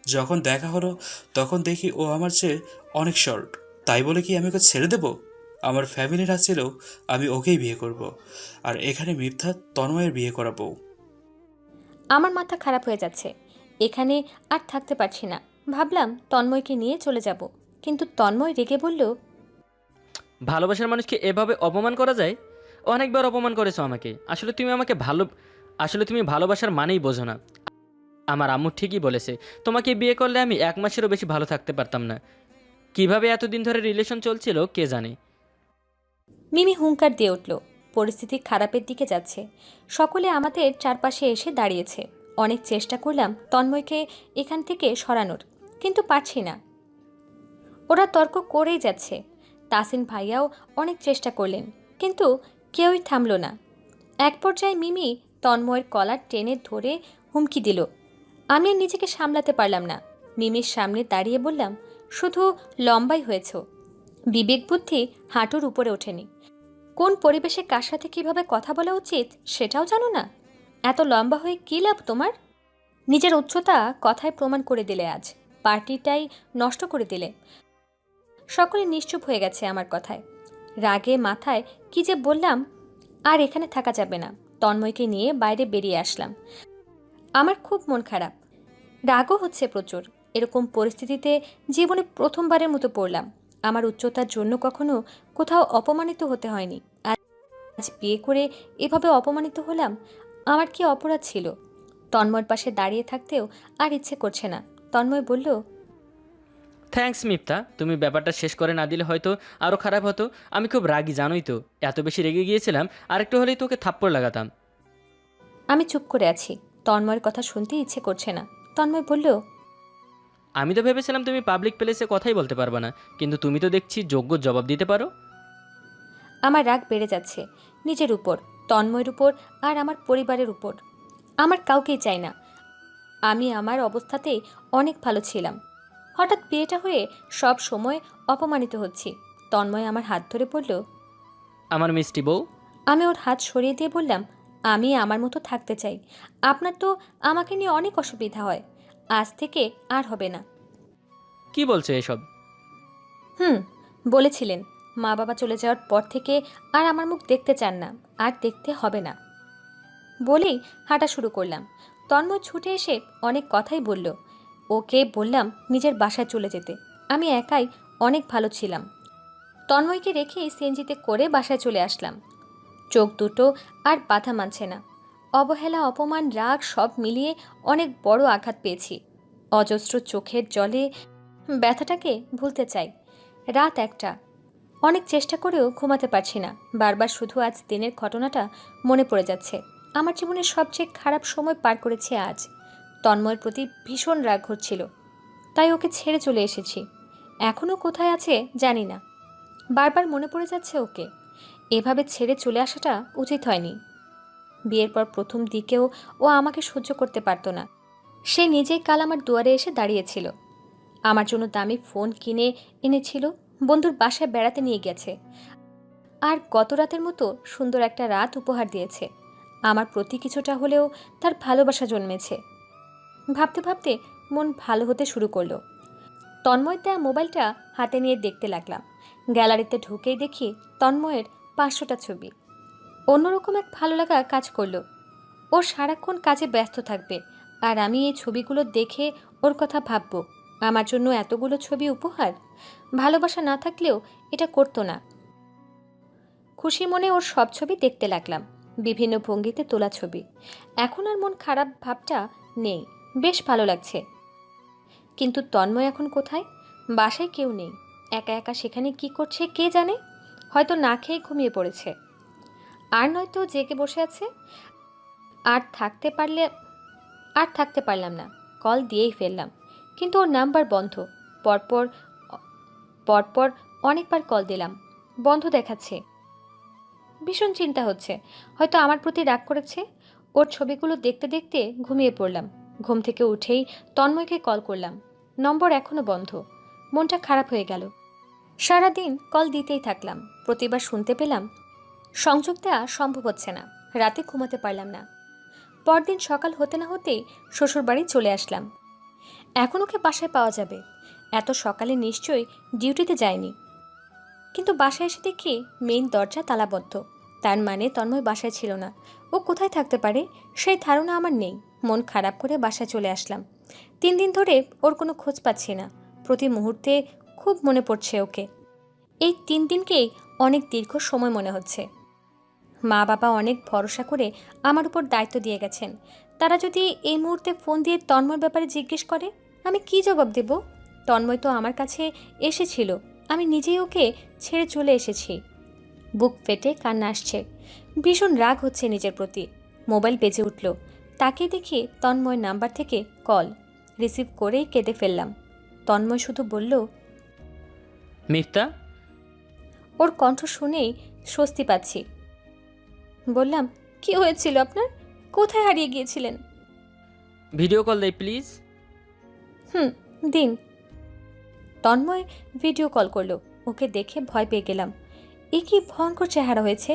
যখন দেখা হলো তখন দেখি ও আমার চেয়ে অনেক শর্ট। তাই বলে কি আমি ওকে ছেড়ে দেব? আমার ফ্যামিলির ছেলেও আমি ওকেই বিয়ে করব। আর এখানে মিথ্যা তন্ময়ের বিয়ে করাবো। আমার মাথা খারাপ হয়ে যাচ্ছে। এখানে আর থাকতে পারছি না। ভাবলাম তন্ময়কে নিয়ে চলে যাব, কিন্তু তন্ময় রেগে বলল, ভালোবাসার মানুষকে এভাবে অপমান করা যায়? অনেকবার অপমান করেছো আমাকে। আসলে তুমি ভালোবাসার মানেই বোঝো না। আমার আম্মু ঠিকই বলেছে, তোমাকে বিয়ে করলে আমি 1 মাসেরও বেশি ভালো থাকতে পারতাম না। কিভাবে এতদিন ধরে রিলেশন চলছিল কে জানে। মিমি হুঙ্কার দিয়ে উঠল। পরিস্থিতি খারাপের দিকে যাচ্ছে। সকলে আমাদের চারপাশে এসে দাঁড়িয়েছে। অনেক চেষ্টা করলাম তন্ময়কে এখান থেকে সরানোর, কিন্তু পারছি না। ওরা তর্ক করেই যাচ্ছে। তাসিন ভাইয়াও অনেক চেষ্টা করলেন, কিন্তু কেউই থামল না। এক পর্যায়ে মিমি তন্ময়ের কলার টেনে ধরে হুমকি দিল। আমি আর নিজেকে সামলাতে পারলাম না। মিমির সামনে দাঁড়িয়ে বললাম, শুধু লম্বাই হয়েছ, বিবেক বুদ্ধি হাঁটুর উপরে ওঠেনি। কোন পরিবেশে কার সাথে কীভাবে কথা বলা উচিত সেটাও জানো না। এত লম্বা হয়ে কী লাভ তোমার? নিজের উচ্চতা কথায় প্রমাণ করে দিলে, আজ পার্টিটাই নষ্ট করে দিলে। সকলে নিশ্চুপ হয়ে গেছে আমার কথায়। রাগে মাথায় কি যে বললাম। আর এখানে থাকা যাবে না। তন্ময়কে নিয়ে বাইরে বেরিয়ে আসলাম। আমার খুব মন খারাপ, রাগও হচ্ছে প্রচুর। এরকম পরিস্থিতিতে জীবনে প্রথমবারের মতো পড়লাম। আমার উচ্চতার জন্য কখনো কোথাও অপমানিত হতে হয়নি। আজ বিয়ে করে এভাবে অপমানিত হলাম। আমার কি অপরাধ ছিল? তন্ময়ের পাশে দাঁড়িয়ে থাকতেও আর ইচ্ছে করছে না। তন্ময় বলল, থ্যাঙ্কস মিথ্যা, তুমি ব্যাপারটা শেষ করে না দিলে হয়তো আরও খারাপ হতো। আমি খুব রাগী জানোই তো, এত বেশি রেগে গিয়েছিলাম আরেকটু হলেই তোকে থাপ্পড় লাগাতাম। আমি চুপ করে আছি। তন্ময়ের কথা শুনতে ইচ্ছে করছে না। তন্ময় বলল, আমি তো ভেবেছিলাম তুমি পাবলিক প্লেসে কথাই বলতে পারবে না, কিন্তু তুমি তো দেখছি যোগ্য জবাব দিতে পারো। আমার রাগ বেড়ে যাচ্ছে, নিজের উপর, তন্ময়ের উপর, আর আমার পরিবারের উপর। আমার কাউকেই চাই না। আমি আমার অবস্থাতেই অনেক ভালো ছিলাম। হঠাৎ বিয়েটা হয়ে সব সময় অপমানিত হচ্ছি। তন্ময় আমার হাত ধরে বলল, আমার মিষ্টি বউ। আমি ওর হাত সরিয়ে দিয়ে বললাম, আমি আমার মতো থাকতে চাই। আপনার তো আমাকে নিয়ে অনেক অসুবিধা হয়। আজ থেকে আর হবে না। কি বলছো এসব? বলেছিলেন মা বাবা চলে যাওয়ার পর থেকে আর আমার মুখ দেখতে চান না, আর দেখতে হবে না বলেই হাঁটা শুরু করলাম। তন্ময় ছুটে এসে অনেক কথাই বলল। ওকে বললাম নিজের বাসায় চলে যেতে। আমি একাই অনেক ভালো ছিলাম। তন্ময়কে রেখেই সিএনজিতে করে বাসায় চলে আসলাম। চোখ দুটো আর বাধা মানছে না। অবহেলা, অপমান, রাগ সব মিলিয়ে অনেক বড় আঘাত পেয়েছি। অজস্র চোখের জলে ব্যথাটাকে ভুলতে চাই। রাত 1টা। অনেক চেষ্টা করেও ঘুমাতে পারছি না। বারবার শুধু আজ দিনের ঘটনাটা মনে পড়ে যাচ্ছে। আমার জীবনের সবচেয়ে খারাপ সময় পার করেছি আজ। তন্ময়ের প্রতি ভীষণ রাগ হচ্ছিল, তাই ওকে ছেড়ে চলে এসেছি। এখনও কোথায় আছে জানি না। বারবার মনে পড়ে যাচ্ছে ওকে। এভাবে ছেড়ে চলে আসাটা উচিত হয়নি। বিয়ের পর প্রথম দিকেও ও আমাকে সহ্য করতে পারতো না। সে নিজেই কাল আমার দুয়ারে এসে দাঁড়িয়েছিল। আমার জন্য দামি ফোন কিনে এনেছিল, বন্ধুর বাসায় বেড়াতে নিয়ে গেছে, আর গত রাতের মতো সুন্দর একটা রাত উপহার দিয়েছে। আমার প্রতি কিছুটা হলেও তার ভালোবাসা জন্মেছে। ভাবতে ভাবতে মন ভালো হতে শুরু করলো। তন্ময় দেয়া মোবাইলটা হাতে নিয়ে দেখতে লাগলাম। গ্যালারিতে ঢুকেই দেখি তন্ময়ের 500টা ছবি। অন্যরকম এক ভালো লাগা কাজ করলো। ও সারাক্ষণ কাজে ব্যস্ত থাকবে, আর আমি এই ছবিগুলো দেখে ওর কথা ভাববো। আমার জন্য এতগুলো ছবি উপহার। ভালোবাসা না থাকলেও এটা করতো না। খুশি মনে ওর সব ছবি দেখতে লাগলাম, বিভিন্ন ভঙ্গিতে তোলা ছবি। এখন আর মন খারাপ ভাবটা নেই, বেশ ভালো লাগছে। কিন্তু তন্ময় এখন কোথায়? বাসায় কেউ নেই, একা একা সেখানে কি করছে কে জানে। হয়তো না খেয়ে ঘুমিয়ে পড়েছে, আর নয়তো জেগে বসে আছে। আর থাকতে পারলাম না, কল দিয়েই ফেললাম। কিন্তু ওর নাম্বার বন্ধ। পরপর পরপর অনেকবার কল দিলাম, বন্ধ দেখাচ্ছে। ভীষণ চিন্তা হচ্ছে, হয়তো আমার প্রতি রাগ করেছে। ওর ছবিগুলো দেখতে দেখতে ঘুমিয়ে পড়লাম। ঘুম থেকে উঠেই তন্ময়কে কল করলাম, নম্বর এখনও বন্ধ। মনটা খারাপ হয়ে গেল। সারাদিন কল দিতেই থাকলাম, প্রতিবার শুনতে পেলাম সংযোগ দেওয়া সম্ভব হচ্ছে না। রাতে ঘুমাতে পারলাম না। পরদিন সকাল হতে না হতেই শ্বশুরবাড়ি চলে আসলাম। এখন ওকে বাসায় পাওয়া যাবে, এত সকালে নিশ্চয়ই ডিউটিতে যায়নি। কিন্তু বাসায় এসে দেখি মেইন দরজা তালাবদ্ধ। তার মানে তন্ময় বাসায় ছিল না। ও কোথায় থাকতে পারে সেই ধারণা আমার নেই। মন খারাপ করে বাসায় চলে আসলাম। 3 দিন ধরে ওর কোনো খোঁজ পাচ্ছি না। প্রতি মুহূর্তে খুব মনে পড়ছে ওকে। এই 3 দিনকেই অনেক দীর্ঘ সময় মনে হচ্ছে। মা বাবা অনেক ভরসা করে আমার উপর দায়িত্ব দিয়ে গেছেন। তারা যদি এই মুহূর্তে ফোন দিয়ে তন্ময়ের ব্যাপারে জিজ্ঞেস করে, আমি কি জবাব দেব? তন্ময় তো আমার কাছে এসেছিল, আমি নিজেই ওকে ছেড়ে চলে এসেছি। বুক ফেটে কান্না আসছে, ভীষণ রাগ হচ্ছে নিজের প্রতি। মোবাইল বেজে উঠল, তাকে দেখি তন্ময়ের নাম্বার থেকে কল। রিসিভ করেই কেঁদে ফেললাম। তন্ময় শুধু বলল, মিফতা, ওর কণ্ঠ শুনেই স্বস্তি পাচ্ছি। বললাম, কি হয়েছিল আপনার? কোথায় হারিয়ে গিয়েছিলেন? ভিডিও কল দেই প্লিজ। দিন। তন্ময় ভিডিও কল করলো। ওকে দেখে ভয় পেয়ে গেলাম। এ কি ভয়ঙ্কর চেহারা হয়েছে!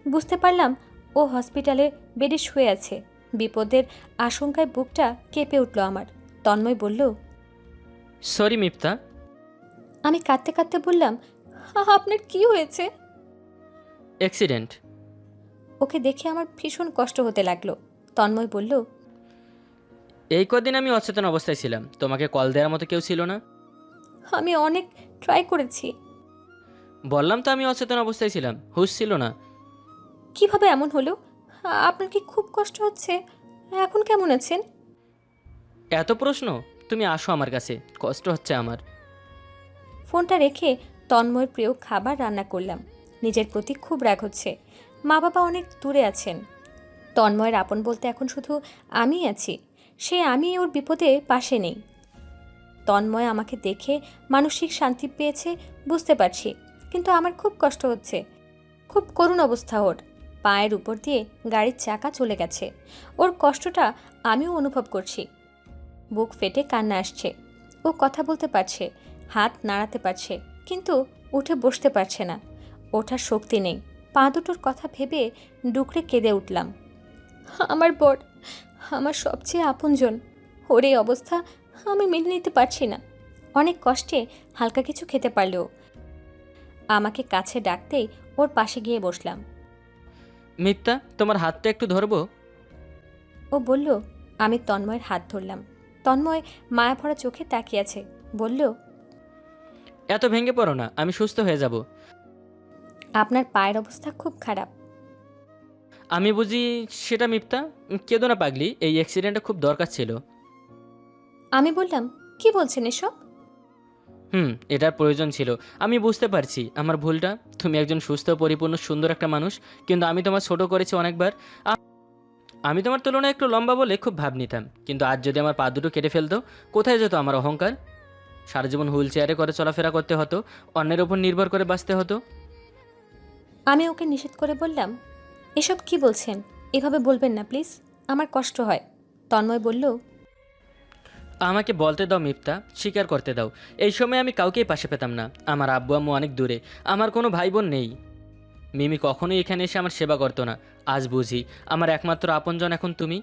বুঝতে পারলাম ও হসপিটালে বেডে শুয়ে আছে। বিপদের আশঙ্কায় বুকটা কেঁপে উঠল আমার। তন্ময় বলল, সরি মিফতা। আমি কাঁদতে কাঁদতে বললাম, আপনার কি হয়েছে? অ্যাক্সিডেন্ট। ওকে দেখে আমার ভীষণ কষ্ট হতে লাগলো। তন্ময় বলল, এই কদিন আমি অচেতন অবস্থায় ছিলাম, তোমাকে কল দেওয়ার মতো কেউ ছিল না। আমি অনেক ট্রাই করেছি। বললাম তো আমি অচেতন অবস্থায় ছিলাম, হুঁশ ছিল না। কিভাবে এমন হলো? আপনার কি খুব কষ্ট হচ্ছে? এখন কেমন আছেন? এত প্রশ্ন? তুমি আসো আমার কাছে, কষ্ট হচ্ছে আমার। ফোনটা রেখে তন্ময়ের প্রিয় খাবার রান্না করলাম। নিজের প্রতি খুব রাগ হচ্ছে। মা বাবা অনেক দূরে আছেন। তন্ময়ের আপন বলতে এখন শুধু আমিই আছি। আমি ওর বিপদে পাশে নেই। তন্ময় আমাকে দেখে মানসিক শান্তি পেয়েছে বুঝতে পারছি, কিন্তু আমার খুব কষ্ট হচ্ছে। খুব করুণ অবস্থা ওর। পায়ের উপর দিয়ে গাড়ির চাকা চলে গেছে। ওর কষ্টটা আমিও অনুভব করছি। বুক ফেটে কান্না আসছে। ও কথা বলতে পারছে, হাত নাড়াতে পারছে, কিন্তু উঠে বসতে পারছে না। ওঠার শক্তি নেই। পা দুটোর কথা ভেবে ডুকরে কেঁদে উঠলাম। আমার বর, আমার সবচেয়ে আপনজন, ওর এই অবস্থা আমি মেনে নিতে পারছি না। অনেক কষ্টে হালকা কিছু খেতে পারলেও আমাকে কাছে ডাকতেই ওর পাশে গিয়ে বসলাম। মিফতা, তোমার হাতটা একটু ধরবো? ও বলল। আমি তন্ময়ের হাত ধরলাম। তন্ময় মায়া ভরা চোখে তাকিয়ে আছে। বলল, এত ভেঙে পড়ো না, আমি সুস্থ হয়ে যাব। আপনার পায়ের অবস্থা খুব খারাপ। আমি বুঝি সেটা মিফতা, কেঁদো না পাগলি, এই অ্যাক্সিডেন্টটা খুব দরকার ছিল। আমি বললাম, কি বলছেন এসব? এটার প্রয়োজন ছিল। আমি বুঝতে পারছি আমার ভুলটা। তুমি একজন সুস্থ পরিপূর্ণ সুন্দর একটা মানুষ, কিন্তু আমি তোমার ছোট করেছি অনেকবার। আমি তোমার তুলনায় একটু লম্বা বলে খুব ভাব নিতাম, কিন্তু আজ যদি আমার পা দুটো কেটে ফেলতো, কোথায় যেত আমার অহংকার? সারা জীবন হুইল চেয়ারে করে চলাফেরা করতে হতো, অন্যের ওপর নির্ভর করে বাঁচতে হতো। আমি ওকে নিষেধ করে বললাম, এসব কি বলছেন? এভাবে বলবেন না প্লিজ, আমার কষ্ট হয়। তন্ময় বলল, আমাকে বলতে দাও মিফতা, স্বীকার করতে দাও। এই সময় আমি কাউকেই পাশে পেতাম না। আমার আব্বু আম্মু অনেক দূরে, আমার কোনো ভাই বোন নেই। মিমি কখনোই এখানে এসে আমার সেবা করতো না। আজ বুঝি আমার একমাত্র আপনজন এখন তুমি।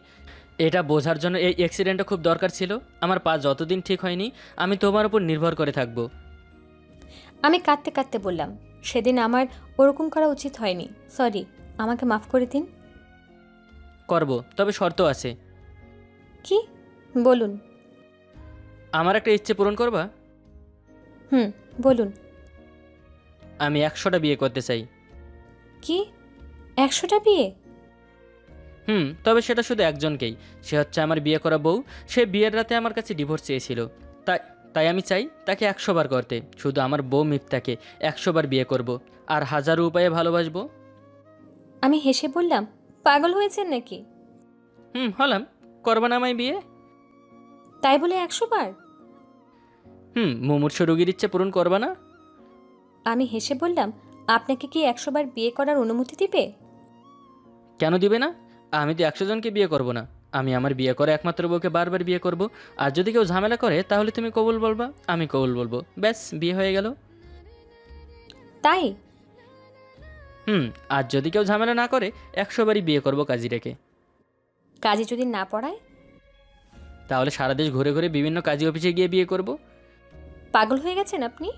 এটা বোঝার জন্য এই অ্যাক্সিডেন্টটা খুব দরকার ছিল। আমার পা যতদিন ঠিক হয়নি আমি তোমার উপর নির্ভর করে থাকবো। আমি কাঁদতে কাঁদতে বললাম, সেদিন আমার ওরকম করা উচিত হয়নি, সরি, আমাকে মাফ করে দিন। করব, তবে শর্ত আছে। কি? বলুন। আমার একটা ইচ্ছে পূরণ করবা? হুম, বলুন। আমি 100টা বিয়ে করতে চাই। কি? 100টা বিয়ে? তবে সেটা শুধু একজনকেই। সে হচ্ছে আমার বিয়ে করা বউ। সে বিয়ের রাতে আমার কাছে ডিভোর্স চেয়েছিল। তাই তাই আমি চাই তাকে 100 বার করতে। শুধু আমার বউ মিফতাকে 100 বার বিয়ে করব, আর হাজারো উপায়ে ভালোবাসবো। আমি হেসে বললাম, পাগল হয়েছেন নাকি? হলাম। করবা না আমায় বিয়ে? তাই বলে 100 বার? মুমূর্ষু রোগীর ইচ্ছে পূরণ করবা না? আমি হেসে বললাম, আপনাকে কি 100 বার বিয়ে করার অনুমতি দিবে? কেন দিবে না? আমি তো 100 জনকে বিয়ে করব না। আমি আমার বিয়ে করে একমাত্র বউকে বারবার বিয়ে করব। আর যদি কেউ ঝামেলা করে তাহলে তুমি কবুল বলবা, আমি কবুল বলবো, ব্যাস বিয়ে হয়ে গেল। তাই? আর যদি কেউ ঝামেলা না করে 100 বারই বিয়ে করব কাজী রেখে। কাজে যদি না পড়ায়? তাহলে সারা দেশ ঘুরে ঘুরে বিভিন্ন কাজী অফিসে গিয়ে বিয়ে করব। পাগল হয়ে গেছেন আপনি?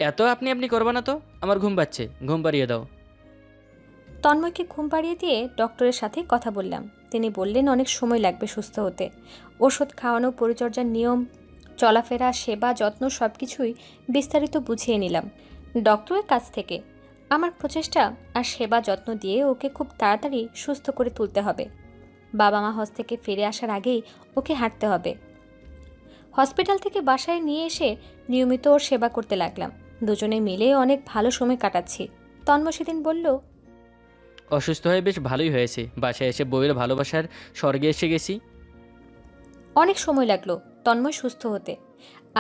এত আপনি আপনি করবা না তো, আমার ঘুম পাচ্ছে, ঘুম পাড়িয়ে দাও। তন্ময়কে ঘুম পাড়িয়ে দিয়ে ডক্টরের সাথে কথা বললাম। তিনি বললেন অনেক সময় লাগবে সুস্থ হতে। ওষুধ খাওয়ানো, পরিচর্যার নিয়ম, চলাফেরা, সেবা, যত্ন সব কিছুই বিস্তারিত বুঝিয়ে নিলাম ডক্টরের কাছ থেকে। আমার প্রচেষ্টা আর সেবা যত্ন দিয়ে ওকে খুব তাড়াতাড়ি সুস্থ করে তুলতে হবে। বাবা মা হজ থেকে ফিরে আসার আগেই ওকে হাঁটতে হবে। হসপিটাল থেকে বাসায় নিয়ে এসে নিয়মিত ওর সেবা করতে লাগলাম। দুজনে মিলে অনেক ভালো সময় কাটাচ্ছি। তন্ময় সেদিন বলল, অসুস্থ হয়ে বেশ ভালোই হয়েছে। বাসায় এসে বউয়ের ভালোবাসার স্বর্গে এসে গেছি। অনেক সময় লাগলো তন্ময় সুস্থ হতে।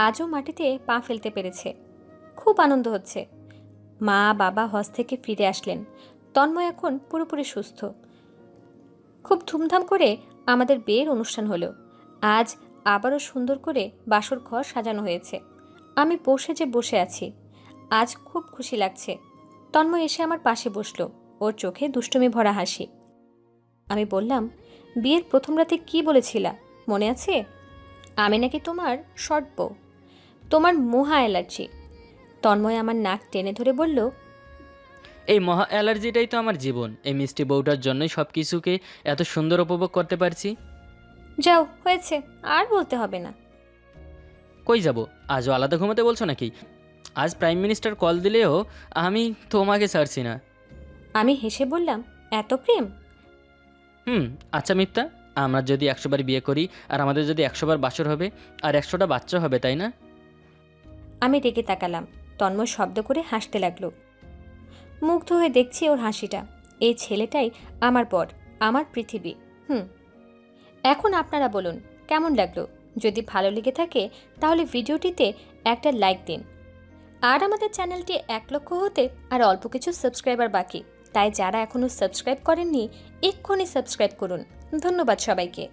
আজও মাটিতে পা ফেলতে পেরেছে। খুব আনন্দ হচ্ছে। মা বাবা হজ থেকে ফিরে আসলেন। তন্ময় এখন পুরোপুরি সুস্থ। খুব ধুমধাম করে আমাদের বিয়ের অনুষ্ঠান হলো। আজ আবারও সুন্দর করে বাসর ঘর সাজানো হয়েছে। আমি বসে আছি। আজ খুব খুশি লাগছে। তন্ময় এসে আমার পাশে বসলো। ওর চোখে দুষ্টুমি ভরা হাসি। আমি বললাম, বিয়ের প্রথম রাতে কি বলেছিলা মনে আছে? আমি নাকি তোমার শর্ট বউ, তোমার মহা অ্যালার্জি। তন্ময় আমার নাক টেনে ধরে বলল, এই মহা অ্যালার্জিটাই তো আমার জীবন। এই মিষ্টি বউটার জন্যই সব কিছুকে এত সুন্দর উপভোগ করতে পারছি। যাও, হয়েছে, আর বলতে হবে না। কই যাব? আজও আলাদা ঘুমাতে বলছো নাকি? আজ প্রাইম মিনিস্টার কল দিলেও আমি তোমাকে ছাড়ছি না। আমি হেসে বললাম, এত প্রেম? আচ্ছা মিথ্যা, আমরা যদি 100 বার বিয়ে করি আর আমাদের যদি 100 বার বাসর হবে আর 100টা বাচ্চা হবে, তাই না? আমি রেগে তাকালাম। তন্ময় শব্দ করে হাসতে লাগলো। মুগ্ধ হয়ে দেখছি ওর হাসিটা। এই ছেলেটাই আমার পর, আমার পৃথিবী। এখন আপনারা বলুন কেমন লাগলো। যদি ভালো লেগে থাকে তাহলে ভিডিওটিতে একটা লাইক দিন। আর আমাদের চ্যানেলটি 1 লক্ষ হতে আর অল্প কিছু সাবস্ক্রাইবার বাকি, তাই যারা এখনও সাবস্ক্রাইব করেননি এক্ষুনি সাবস্ক্রাইব করুন। ধন্যবাদ সবাইকে।